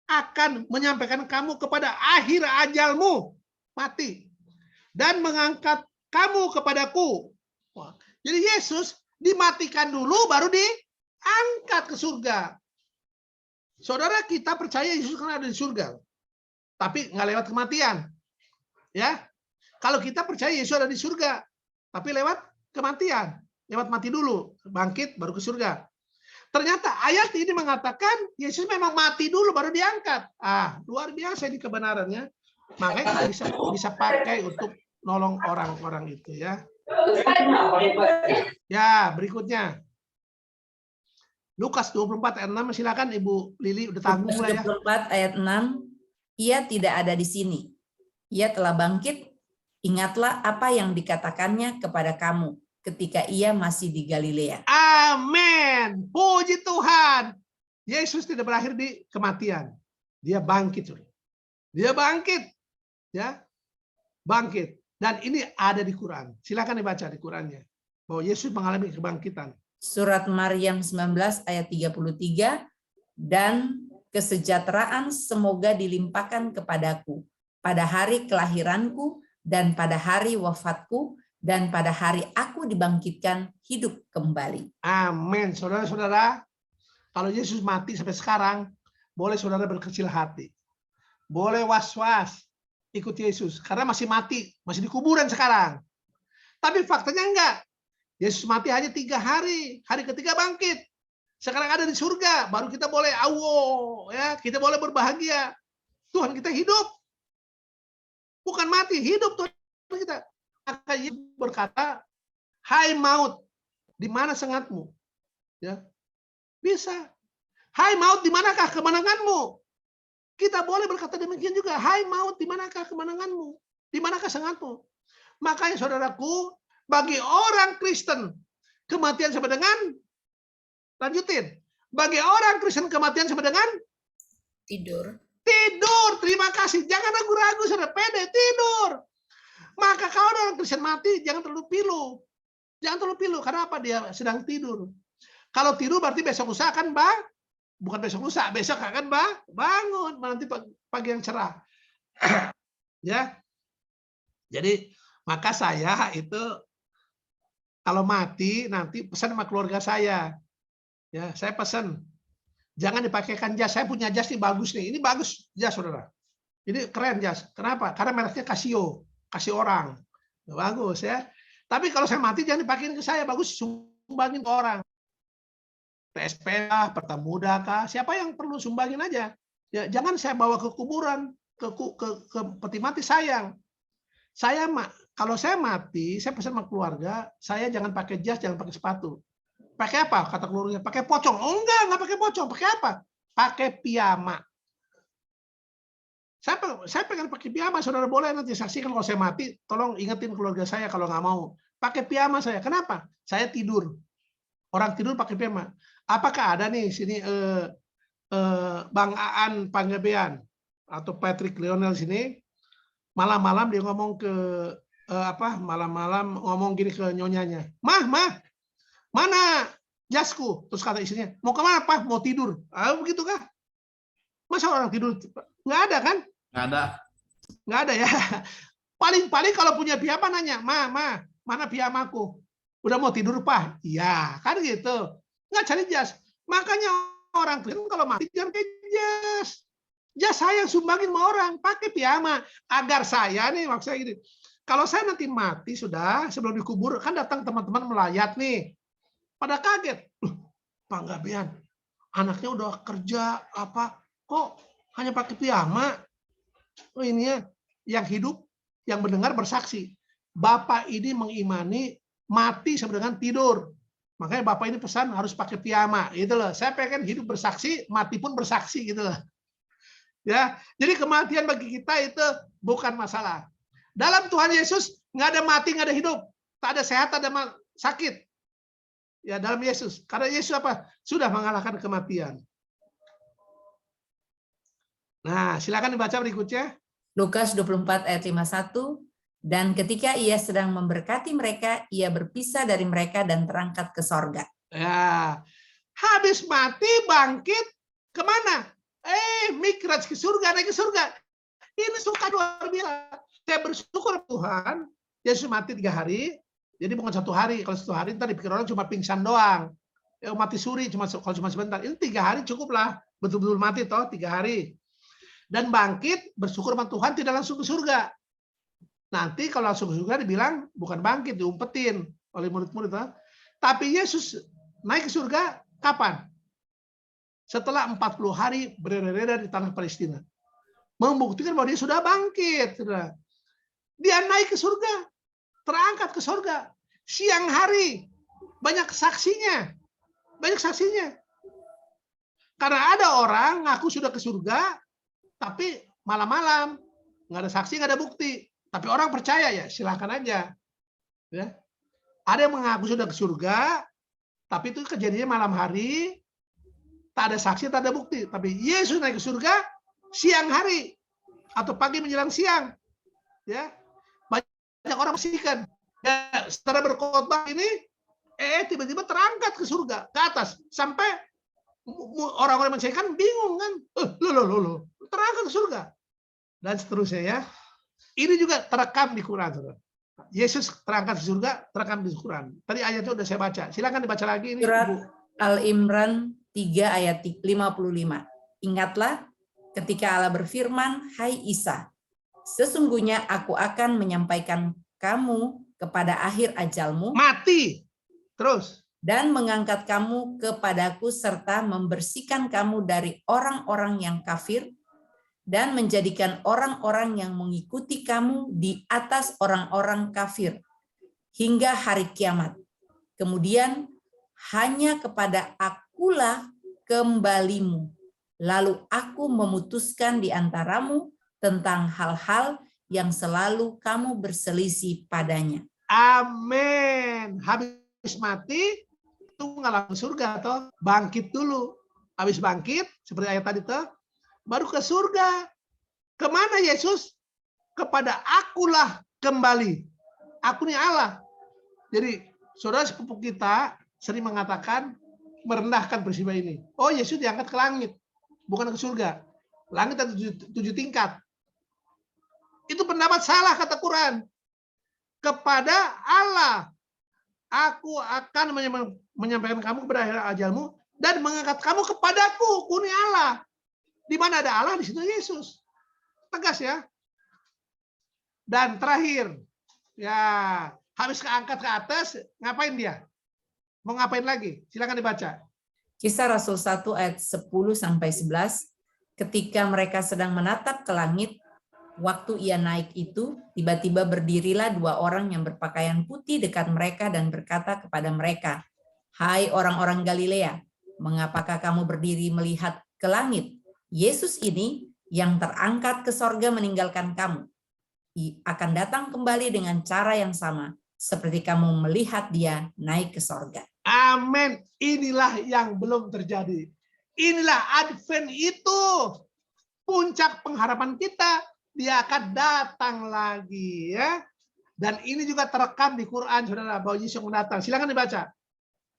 Speaker 1: akan menyampaikan kamu kepada akhir ajalmu, mati, dan mengangkat kamu kepadaku." Jadi Yesus dimatikan dulu, baru diangkat ke surga. Saudara, kita percaya Yesus kan ada di surga, tapi nggak lewat kematian. Ya, kalau kita percaya Yesus ada di surga, tapi lewat kematian, lewat mati dulu, bangkit baru ke surga. Ternyata ayat ini mengatakan Yesus memang mati dulu baru diangkat. Luar biasa ini kebenarannya. Makanya kita bisa pakai untuk nolong orang-orang itu ya. Ya, berikutnya. Lukas 24 ayat 6, silakan Ibu Lili, udah tanggung lah ya.
Speaker 2: 24 ayat 6, ia tidak ada di sini. Ia telah bangkit. Ingatlah apa yang dikatakannya kepada kamu ketika ia masih di Galilea.
Speaker 1: Amin. Puji Tuhan. Yesus tidak berakhir di kematian. Dia bangkit. Dia bangkit. Ya. Bangkit. Dan ini ada di Quran. Silakan dibaca di Qurannya. Bahwa Yesus mengalami kebangkitan.
Speaker 2: Surat Maryam 19 ayat 33, dan kesejahteraan semoga dilimpahkan kepadaku pada hari kelahiranku dan pada hari wafatku, dan pada hari aku dibangkitkan hidup kembali.
Speaker 1: Amin. Saudara-saudara, kalau Yesus mati sampai sekarang, boleh saudara berkecil hati. Boleh was-was ikut Yesus. Karena masih mati, masih di kuburan sekarang. Tapi faktanya enggak. Yesus mati hanya 3 hari. Hari ketiga bangkit. Sekarang ada di surga. Baru kita boleh ya, kita boleh berbahagia. Tuhan kita hidup. Bukan mati, hidup Tuhan kita. Maka Yesus berkata, hai maut, di mana sengatmu? Ya, bisa. Hai maut, di manakah kemenanganmu? Kita boleh berkata demikian juga. Hai maut, di manakah kemenanganmu? Di manakah sengatmu? Makanya saudaraku, bagi orang Kristen, kematian sama dengan, lanjutin. Bagi orang Kristen, kematian sama dengan
Speaker 2: Tidur.
Speaker 1: Tidur. Terima kasih. Jangan ragu-ragu, saudara. Pede, tidur. Maka kalau orang Kristen mati, jangan terlalu pilu. Jangan terlalu pilu. Karena apa? Dia sedang tidur. Kalau tidur berarti besok lusa akan bukan besok lusa, besok akan bangun. Nanti pagi yang cerah. Ya. Jadi, maka saya itu kalau mati nanti pesan sama keluarga saya. Ya, saya pesan. Jangan dipakaikan jas. Saya punya jas ini bagus nih. Ini bagus jas, saudara. Ini keren jas. Kenapa? Karena mereknya Casio. Kasih orang. Bagus ya. Tapi kalau saya mati jangan dipakein ke saya. Bagus, sumbangin ke orang. PSP kah, Pertamuda kah, siapa yang perlu sumbangin aja. Ya, jangan saya bawa ke kuburan, ke peti mati, sayang. Kalau saya mati, saya pesan sama keluarga, saya jangan pakai jas, jangan pakai sepatu. Pakai apa? Kata keluarganya, pakai pocong. Oh enggak pakai pocong. Pakai apa? Pakai piyama. Saya pengen pakai piyama, saudara boleh nanti saksikan kalau saya mati, tolong ingetin keluarga saya kalau nggak mau. Pakai piyama saya. Kenapa? Saya tidur. Orang tidur pakai piyama. Apakah ada nih sini Bang Aan Panggabean atau Patrick Lionel sini malam-malam dia ngomong ke malam-malam ngomong gini ke nyonyanya, mah mana jasku? Terus kata istrinya, mau kemana Pak? Mau tidur. Begitu kah? Masa orang tidur? Nggak ada kan? Nggak ada ya. Paling kalau punya piyama nanya, mana piyamaku? Udah mau tidur Pak? Iya, kan gitu. Nggak cari jas. Makanya orang Kristen kalau mati jangan pakai jas. Jas saya sumbangin sama orang, pakai piyama. Agar saya nih, maksudnya gini, kalau saya nanti mati sudah, sebelum dikubur, kan datang teman-teman melayat nih. Pada kaget. Panggabean, anaknya udah kerja, kok hanya pakai piyama? Oh ini ya, yang hidup, yang mendengar bersaksi. Bapak ini mengimani mati sama dengan tidur. Makanya Bapak ini pesan harus pakai piyama, gitu loh. Saya pengen hidup bersaksi, mati pun bersaksi, gitu loh. Ya, jadi kematian bagi kita itu bukan masalah. Dalam Tuhan Yesus nggak ada mati, nggak ada hidup, tak ada sehat, tak ada sakit. Ya dalam Yesus, karena Yesus apa? Sudah mengalahkan kematian. Nah, silakan dibaca berikutnya.
Speaker 2: Lukas 24 ayat 51. Dan ketika ia sedang memberkati mereka, ia berpisah dari mereka dan terangkat ke sorga.
Speaker 1: Ya, habis mati bangkit kemana? Mikraj ke surga, naik ke surga. Ini suka luar biasa. Saya bersyukur Tuhan, Yesus mati 3 hari. Jadi bukan 1 hari. Kalau 1 hari ntar dipikir orang cuma pingsan doang. Mati suri kalau cuma sebentar. Ini 3 hari cukuplah. Betul-betul mati toh 3 hari. Dan bangkit, bersyukur sama Tuhan tidak langsung ke surga. Nanti kalau langsung ke surga dibilang bukan bangkit, diumpetin oleh murid-murid. Tapi Yesus naik ke surga kapan? setelah 40 hari beredar di tanah Palestina. Membuktikan bahwa dia sudah bangkit. Saudara. Dia naik ke surga, terangkat ke surga. Siang hari, banyak saksinya. Banyak saksinya. Karena ada orang ngaku sudah ke surga, tapi malam-malam. Nggak ada saksi, nggak ada bukti. Tapi orang percaya ya, silahkan aja. Ya. Ada yang mengaku sudah ke surga, tapi itu kejadiannya malam hari, tak ada saksi, tak ada bukti. Tapi Yesus naik ke surga siang hari atau pagi menjelang siang. Ya. Banyak orang pastikan. Ya, setelah berkhotbah ini, tiba-tiba terangkat ke surga, ke atas. Sampai orang-orang menyaksikan bingung kan. Loh, terangkat ke surga. Dan seterusnya ya. Ini juga terekam di Quran. Saudara. Yesus terangkat ke surga, terekam di Quran. Tadi ayatnya udah saya baca. Silakan dibaca lagi ini.
Speaker 2: Surat Al-Imran 3 ayat 55. Ingatlah ketika Allah berfirman, "Hai Isa, sesungguhnya aku akan menyampaikan kamu kepada akhir ajalmu,
Speaker 1: mati." Terus.
Speaker 2: Dan mengangkat kamu kepadaku serta membersihkan kamu dari orang-orang yang kafir dan menjadikan orang-orang yang mengikuti kamu di atas orang-orang kafir hingga hari kiamat. Kemudian hanya kepada akulah kembalimu. Lalu aku memutuskan di antaramu tentang hal-hal yang selalu kamu berselisih padanya.
Speaker 1: Amin. Habis mati, itu nggak langsung surga toh, bangkit dulu. Habis bangkit, seperti ayat tadi toh, baru ke surga. Kemana Yesus? Kepada akulah kembali. Aku ini Allah. Jadi saudara sepupu kita sering mengatakan, merendahkan peristiwa ini. Oh, Yesus diangkat ke langit, bukan ke surga. Langit ada 7 tingkat. Itu pendapat salah kata Quran. Kepada Allah, aku akan menyampaikan kamu kepada akhir ajalmu dan mengangkat kamu kepadaku. Kuni Allah. Di mana ada Allah, di situ Yesus. Tegas ya. Dan terakhir, ya habis keangkat ke atas, ngapain dia? Mau ngapain lagi? Silakan dibaca.
Speaker 2: Kisah Rasul 1 ayat 10-11, ketika mereka sedang menatap ke langit, waktu ia naik itu, tiba-tiba berdirilah 2 orang yang berpakaian putih dekat mereka dan berkata kepada mereka, "Hai orang-orang Galilea, mengapakah kamu berdiri melihat ke langit? Yesus ini yang terangkat ke sorga meninggalkan kamu. Akan datang kembali dengan cara yang sama, seperti kamu melihat dia naik ke sorga."
Speaker 1: Amin. Inilah yang belum terjadi. Inilah Advent itu. Puncak pengharapan kita. Dia akan datang lagi ya. Dan ini juga terekam di Quran, saudara, bahwa Yesus yang datang. Silakan dibaca.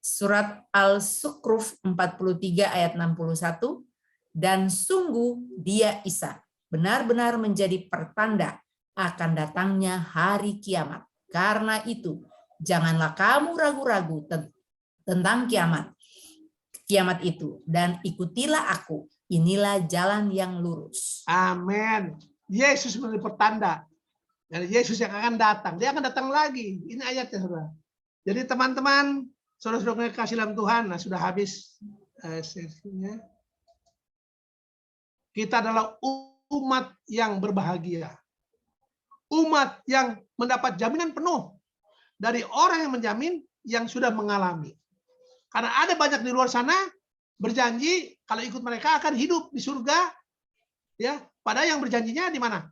Speaker 2: Surat Al-Sukruf 43 ayat 61, dan sungguh dia Isa benar-benar menjadi pertanda akan datangnya hari kiamat. Karena itu, janganlah kamu ragu-ragu tentang kiamat itu, dan ikutilah aku. Inilah jalan yang lurus.
Speaker 1: Amin. Yesus menjadi pertanda. Dan Yesus yang akan datang. Dia akan datang lagi. Ini ayatnya, saudara. Jadi teman-teman, saudara-saudara kasih dalam Tuhan, nah, sudah habis sesinya. Kita adalah umat yang berbahagia. Umat yang mendapat jaminan penuh dari orang yang menjamin yang sudah mengalami. Karena ada banyak di luar sana berjanji kalau ikut mereka akan hidup di surga, ya. Padahal yang berjanjinya di mana?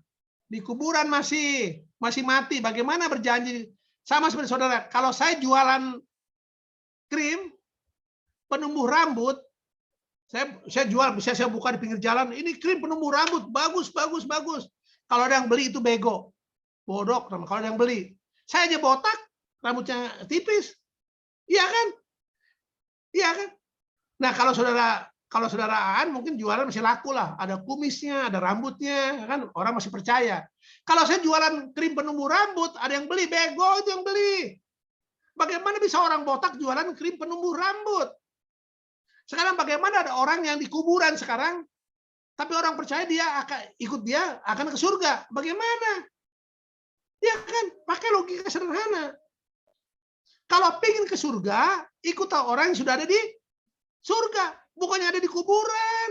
Speaker 1: Di kuburan masih mati. Bagaimana berjanji? Sama seperti saudara. Kalau saya jualan krim penumbuh rambut, saya jual, bisa saya buka di pinggir jalan. Ini krim penumbuh rambut, bagus. Kalau ada yang beli itu bego, bodoh. Kalau ada yang beli, saya aja botak, rambutnya tipis, iya kan? Iya kan? Nah kalau saudaraan mungkin jualan masih laku lah, ada kumisnya, ada rambutnya, kan orang masih percaya. Kalau saya jualan krim penumbuh rambut, ada yang beli, bego itu yang beli. Bagaimana bisa orang botak jualan krim penumbuh rambut? Sekarang bagaimana ada orang yang di kuburan sekarang, tapi orang percaya dia akan ke surga? Bagaimana? Ya kan, pakai logika sederhana. Kalau pengen ke surga, ikutlah orang yang sudah ada di surga. bukannya ada di kuburan.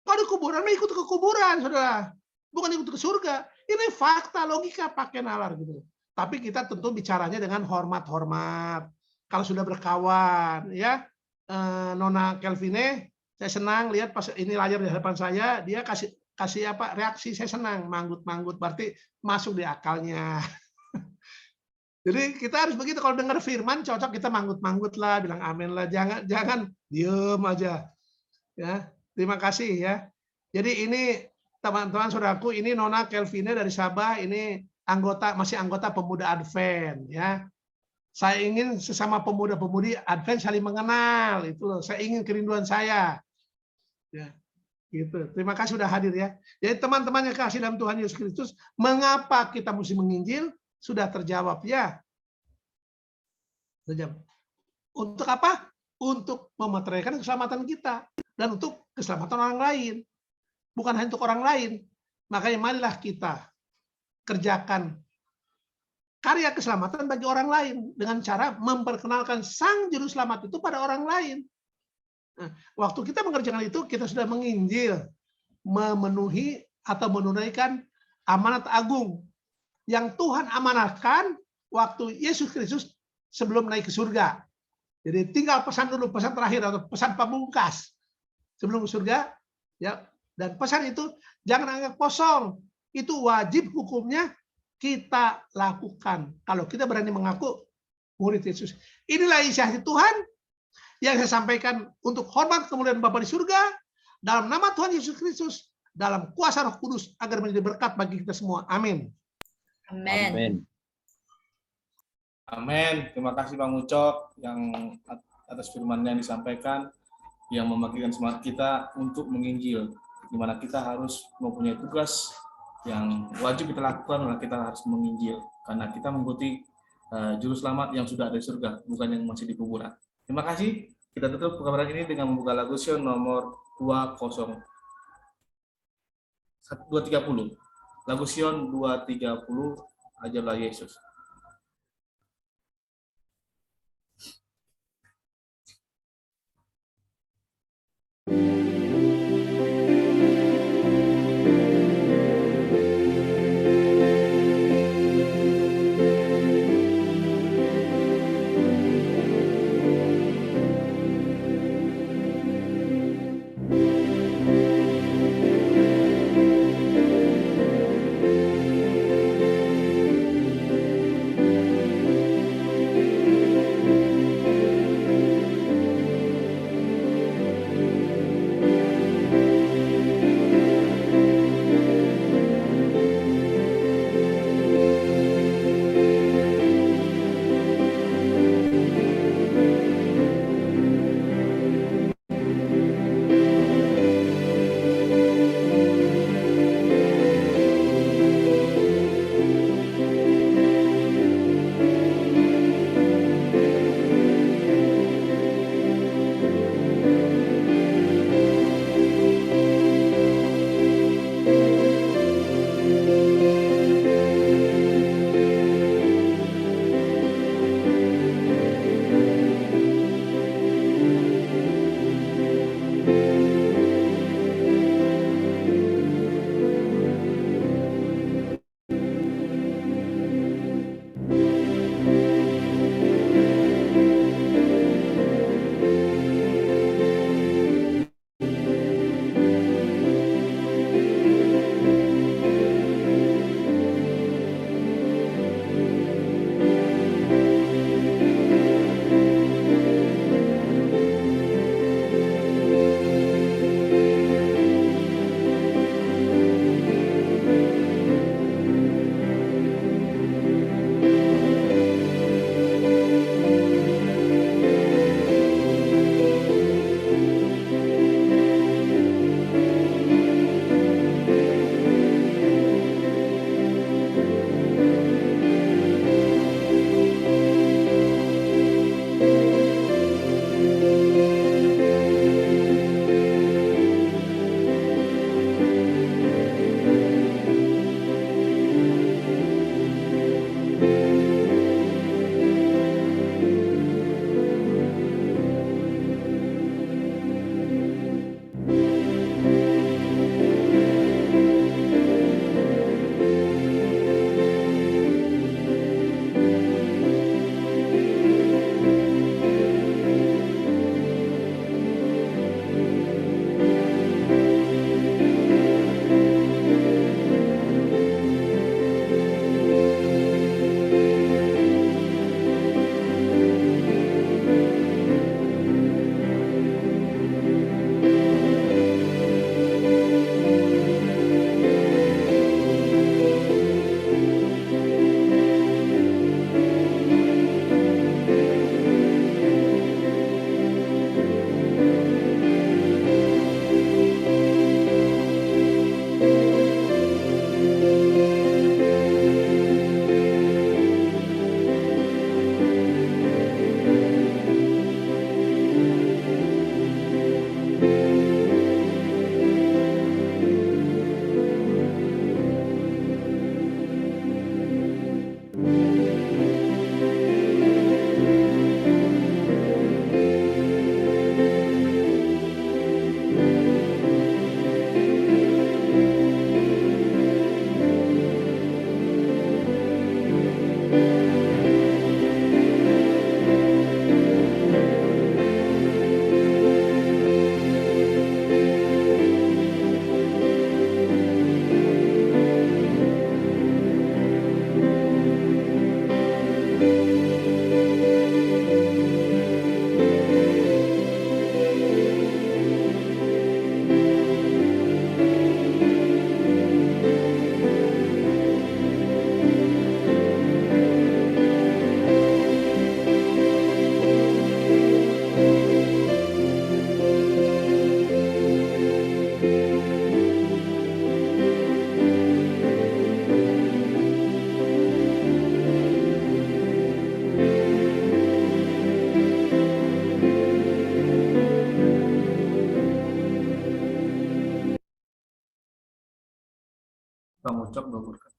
Speaker 1: Kalau di kuburan, ikut ke kuburan, saudara. Bukan ikut ke surga. Ini fakta, logika, pakai nalar gitu. Tapi kita tentu bicaranya dengan hormat-hormat. Kalau sudah berkawan, ya, Nona Kelvine, saya senang lihat pas ini layar di hadapan saya, dia kasih apa reaksi, saya senang, manggut-manggut, berarti masuk di akalnya. Jadi kita harus begitu, kalau dengar firman cocok kita manggut-manggut lah, bilang amin lah, jangan diem aja. Ya, terima kasih ya. Jadi ini teman-teman saudaraku, ini Nona Kelvine dari Sabah, ini masih anggota pemuda Advent ya. Saya ingin sesama pemuda-pemudi Advent saling mengenal, itu loh. Saya ingin kerinduan saya. Ya, gitu. Terima kasih sudah hadir ya. Jadi teman-teman yang kasih dalam Tuhan Yesus Kristus, mengapa kita mesti menginjil? Sudah terjawab ya. Terjawab. Untuk apa? Untuk memeteraikan keselamatan kita dan untuk keselamatan orang lain. Bukan hanya untuk orang lain. Makanya marilah kita kerjakan karya keselamatan bagi orang lain dengan cara memperkenalkan Sang Juru Selamat itu pada orang lain. Nah, waktu kita mengerjakan itu, kita sudah menginjil, memenuhi atau menunaikan amanat agung yang Tuhan amanatkan waktu Yesus Kristus sebelum naik ke surga. Jadi tinggal pesan dulu, pesan terakhir atau pesan pamungkas sebelum ke surga, ya. Dan pesan itu jangan anggap kosong. Itu wajib hukumnya kita lakukan. Kalau kita berani mengaku murid Yesus. Inilah isi hati Tuhan yang saya sampaikan untuk hormat kemuliaan Bapa di surga, dalam nama Tuhan Yesus Kristus, dalam kuasa Roh Kudus, agar menjadi berkat bagi kita semua. Amin.
Speaker 2: Amin.
Speaker 3: Amin. Terima kasih Bang Ucok yang atas firman yang disampaikan, yang membangkitkan semangat kita untuk menginjil, di mana kita harus mempunyai tugas yang wajib kita lakukan, adalah kita harus menginjil, karena kita mengikuti juru selamat yang sudah ada di surga, bukan yang masih di kuburan. Terima kasih. Kita tutup pekabaran ini dengan membuka lagu Sion nomor 230. Lagu Sion 230, Ajarlah Yesus. Ucok doa berkat.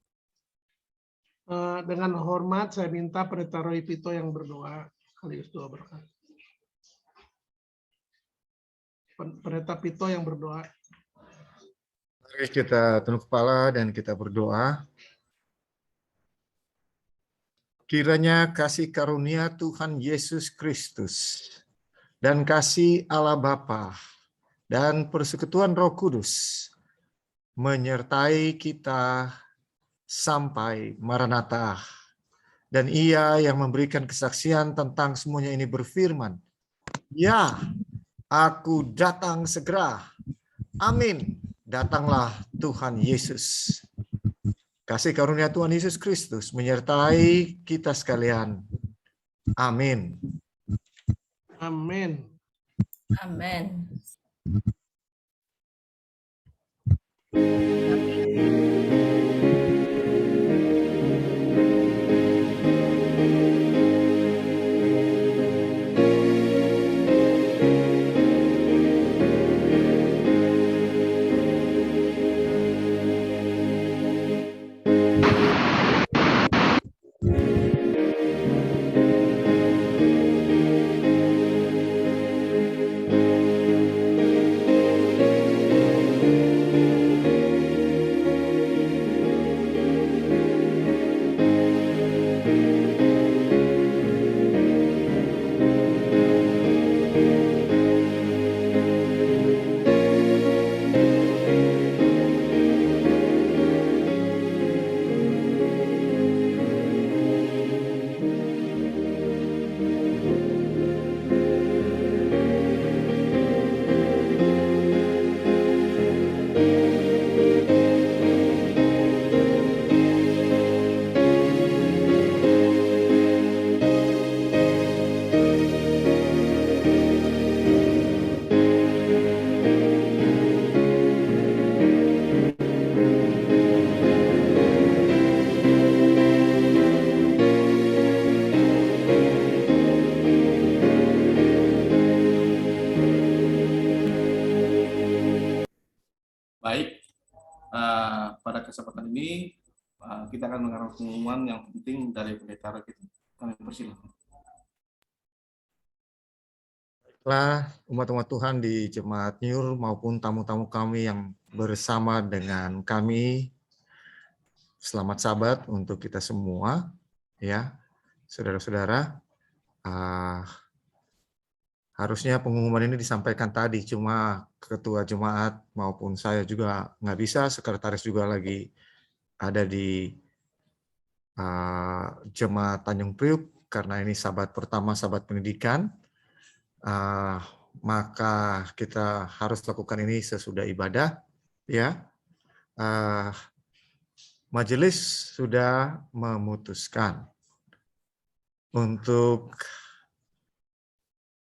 Speaker 1: Dengan hormat saya minta Pendeta Roy Pito yang berdoa sekaligus doa berkat. Pendeta Pito yang berdoa.
Speaker 4: Mari kita tunduk kepala dan kita berdoa. Kiranya kasih karunia Tuhan Yesus Kristus dan kasih Allah Bapa dan persekutuan Roh Kudus menyertai kita sampai Maranatha. Dan Ia yang memberikan kesaksian tentang semuanya ini berfirman, "Ya, aku datang segera." Amin. Datanglah Tuhan Yesus. Kasih karunia Tuhan Yesus Kristus menyertai kita sekalian. Amin.
Speaker 1: Amin.
Speaker 2: Amin.
Speaker 3: Baik, pada kesempatan ini kita akan mengenal pengumuman yang penting dari pendeta kita. Kami persilakan.
Speaker 4: Baiklah, umat-umat Tuhan di Jemaat Nyur maupun tamu-tamu kami yang bersama dengan kami, selamat Sabat untuk kita semua, ya, saudara-saudara. Harusnya pengumuman ini disampaikan tadi, cuma ketua jemaat maupun saya juga nggak bisa, sekretaris juga lagi ada di Jemaat Tanjung Priuk, karena ini sabat pertama, sabat pendidikan, maka kita harus lakukan ini sesudah ibadah. Ya, majelis sudah memutuskan untuk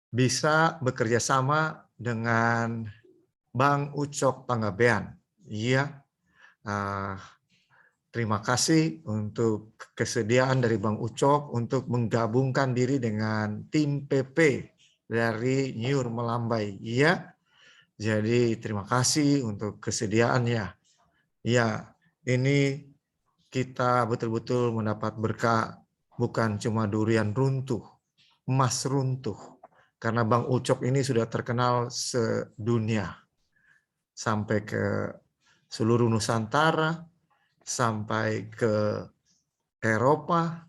Speaker 4: bisa bekerja sama dengan Bank Ucok Panggabean. Iya, terima kasih untuk kesediaan dari Bank Ucok untuk menggabungkan diri dengan tim PP dari Nyur Melambai. Iya, jadi terima kasih untuk kesediaannya. Ya, ini kita betul-betul mendapat berkah, bukan cuma durian runtuh, emas runtuh. Karena Bank Ucok ini sudah terkenal sedunia, sampai ke seluruh Nusantara, sampai ke Eropa,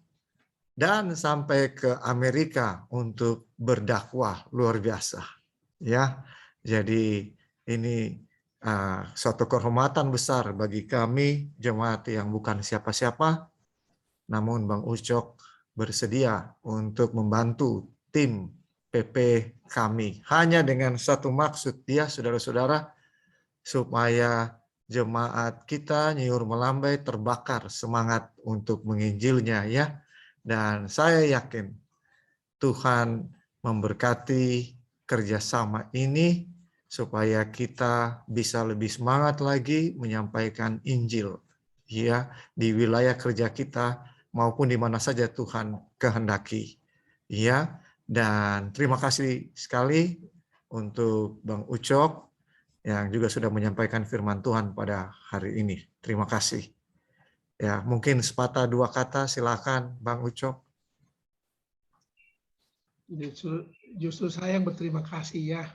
Speaker 4: dan sampai ke Amerika untuk berdakwah luar biasa. Ya, jadi ini suatu kehormatan besar bagi kami jemaat yang bukan siapa-siapa, namun Bank Ucok bersedia untuk membantu tim PP kami hanya dengan satu maksud, ya saudara-saudara, supaya jemaat kita Nyur Melambai terbakar semangat untuk menginjilnya, ya. Dan saya yakin Tuhan memberkati kerjasama ini supaya kita bisa lebih semangat lagi menyampaikan Injil, ya, di wilayah kerja kita maupun di mana saja Tuhan kehendaki, ya. Dan terima kasih sekali untuk Bang Ucok yang juga sudah menyampaikan firman Tuhan pada hari ini. Terima kasih. Ya, mungkin sepatah dua kata, silakan Bang Ucok.
Speaker 1: Justru saya yang berterima kasih ya,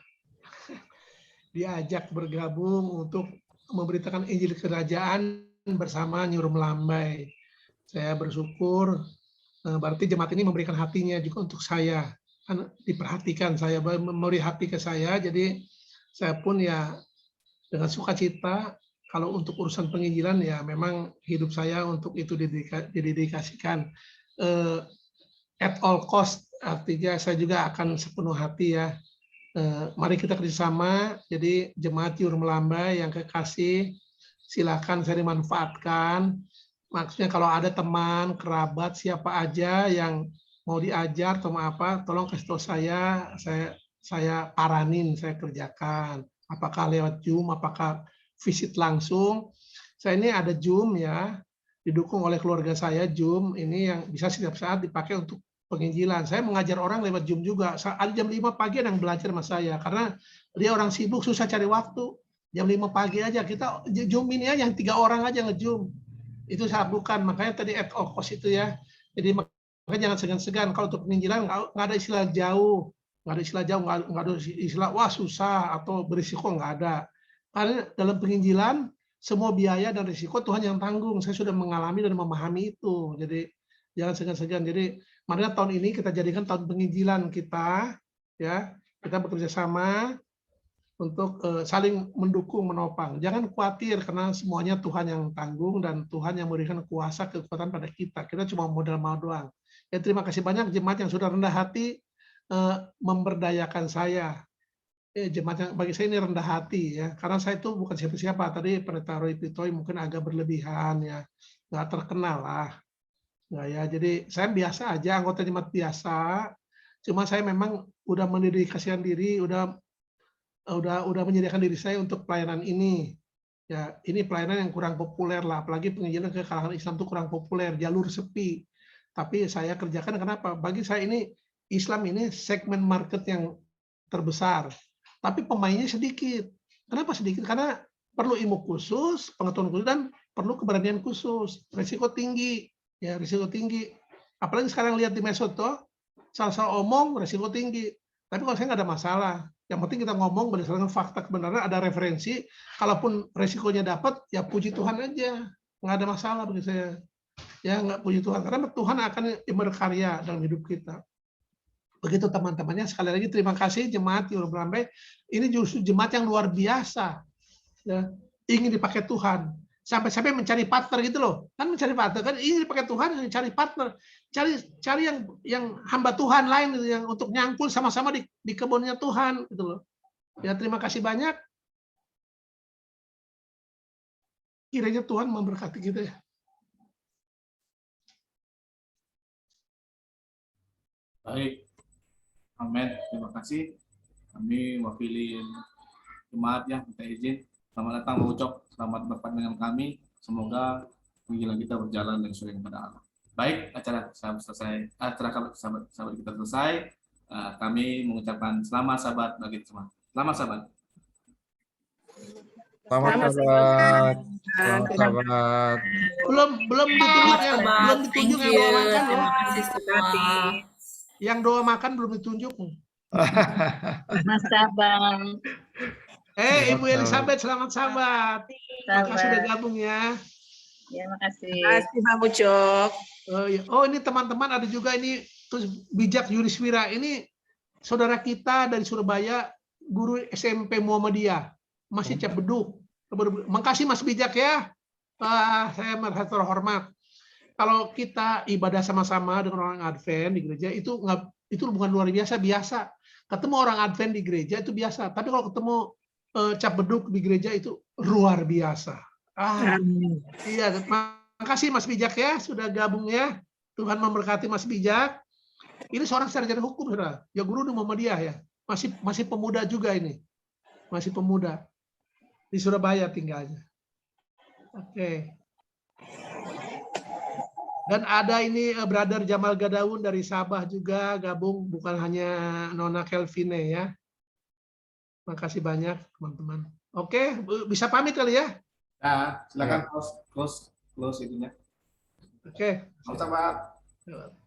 Speaker 1: diajak bergabung untuk memberitakan Injil Kerajaan bersama Nyuruh Melambai. Saya bersyukur, berarti jemaat ini memberikan hatinya juga untuk saya. Kan diperhatikan, saya memberi hati ke saya, jadi saya pun ya dengan sukacita. Kalau untuk urusan penginjilan ya memang hidup saya untuk itu didedikasikan at all cost, artinya saya juga akan sepenuh hati ya. Mari kita kerjasama. Jadi jemaat Nyuruh Melambai yang kekasih, silakan saya dimanfaatkan. Maksudnya kalau ada teman, kerabat, siapa aja yang mau diajar atau apa, tolong kasih tahu saya paranin, saya kerjakan. Apakah lewat Zoom, apakah visit langsung. Saya ini ada Zoom ya, didukung oleh keluarga saya. Zoom ini yang bisa setiap saat dipakai untuk penginjilan. Saya mengajar orang lewat Zoom juga. Ada jam 5 pagi yang belajar sama saya, karena dia orang sibuk, susah cari waktu. Jam 5 pagi aja, kita Zoom ini aja, yang 3 orang aja nge-Zoom. Itu saya lakukan, makanya tadi at all cost itu ya. Jadi makanya jangan segan-segan. Kalau untuk penginjilan nggak ada istilah jauh, nggak ada istilah wah susah atau berisiko, nggak ada. Karena dalam penginjilan semua biaya dan risiko Tuhan yang tanggung. Saya sudah mengalami dan memahami itu. Jadi jangan segan-segan. Jadi marilah tahun ini kita jadikan tahun penginjilan kita, ya. Kita bekerja sama untuk saling mendukung, menopang. Jangan khawatir karena semuanya Tuhan yang tanggung dan Tuhan yang memberikan kuasa kekuatan pada kita. Kita cuma modal doang. Ya, terima kasih banyak jemaat yang sudah rendah hati memberdayakan saya. Jemaat yang bagi saya ini rendah hati ya, karena saya itu bukan siapa-siapa. Tadi Pendeta Roy Pitoy mungkin agak berlebihan ya, nggak terkenal lah. Nah, ya, jadi saya biasa aja, anggota jemaat biasa. Cuma saya memang udah mendedikasikan diri, udah menyediakan diri saya untuk pelayanan ini. Ya, ini pelayanan yang kurang populer lah, apalagi penginjilan ke kalangan Islam itu kurang populer, jalur sepi. Tapi saya kerjakan kenapa? Bagi saya ini Islam ini segmen market yang terbesar, tapi pemainnya sedikit. Kenapa sedikit? Karena perlu ilmu khusus, pengetahuan khusus, dan perlu keberanian khusus. Risiko tinggi, ya risiko tinggi. Apalagi sekarang lihat di medsos tuh, salah-salah omong risiko tinggi. Tapi kalau saya nggak ada masalah. Yang penting kita ngomong berdasarkan fakta kebenaran, ada referensi. Kalaupun resikonya dapat, ya puji Tuhan aja. Nggak ada masalah bagi saya. Ya nggak puji Tuhan, karena Tuhan akan berkarya dalam hidup kita. Begitu teman-temannya. Sekali lagi terima kasih jemaat Nyuruh Melambai. Ini justru jemaat yang luar biasa. Ya, ingin dipakai Tuhan. Sampai-sampai mencari partner gitu loh. Kan mencari partner, kan ingin dipakai Tuhan, cari partner. Cari yang hamba Tuhan lain gitu, yang untuk nyangkul sama-sama di kebunnya Tuhan gitu loh. Ya, terima kasih banyak. Kiranya Tuhan memberkati kita ya.
Speaker 3: Baik. Amin. Terima kasih. Kami mewakili jemaat ya, minta izin. Selamat datang Bang Ucok. Selamat berpat dengan kami. Semoga penginjilan kita berjalan dengan sesuai kepada Allah. Baik, acara selesai. Acara sahabat kita selesai. Kami mengucapkan selamat sahabat bagi semua. Selamat sahabat.
Speaker 4: Selamat sahabat. Selamat sahabat.
Speaker 1: Belum ditunjuk yang doa makan loh.
Speaker 2: Terima kasih semua.
Speaker 1: Yang doa makan belum ditunjuk.
Speaker 5: Mas Abang.
Speaker 1: Ibu Elizabeth, selamat sahabat. Makasih sudah gabung ya.
Speaker 5: Ya, makasih.
Speaker 6: Terima kasih Bang Ucok.
Speaker 1: Oh, ini teman-teman ada juga ini terus Bijak Yuriswira. Ini saudara kita dari Surabaya, guru SMP Muhammadiyah. Masih Cap Beduk. Makasih Mas Bijak ya. Saya merasa terhormat. Kalau kita ibadah sama-sama dengan orang Advent di gereja itu bukan luar biasa. Ketemu orang Advent di gereja itu biasa. Tapi kalau ketemu Cap Beduk di gereja itu luar biasa. Iya, makasih Mas Bijak ya sudah gabung ya. Tuhan memberkati Mas Bijak. Ini seorang sarjana hukum, saudara. Ya guru di Muhammadiyah ya. Masih pemuda juga ini. Masih pemuda. Di Surabaya tinggalnya. Oke. Dan ada ini Brother Jamal Gadaun dari Sabah juga gabung, bukan hanya Nona Kelvine ya. Makasih banyak teman-teman. Oke, bisa pamit kali ya?
Speaker 3: Silakan close itunya.
Speaker 1: Oke.
Speaker 3: Selamat.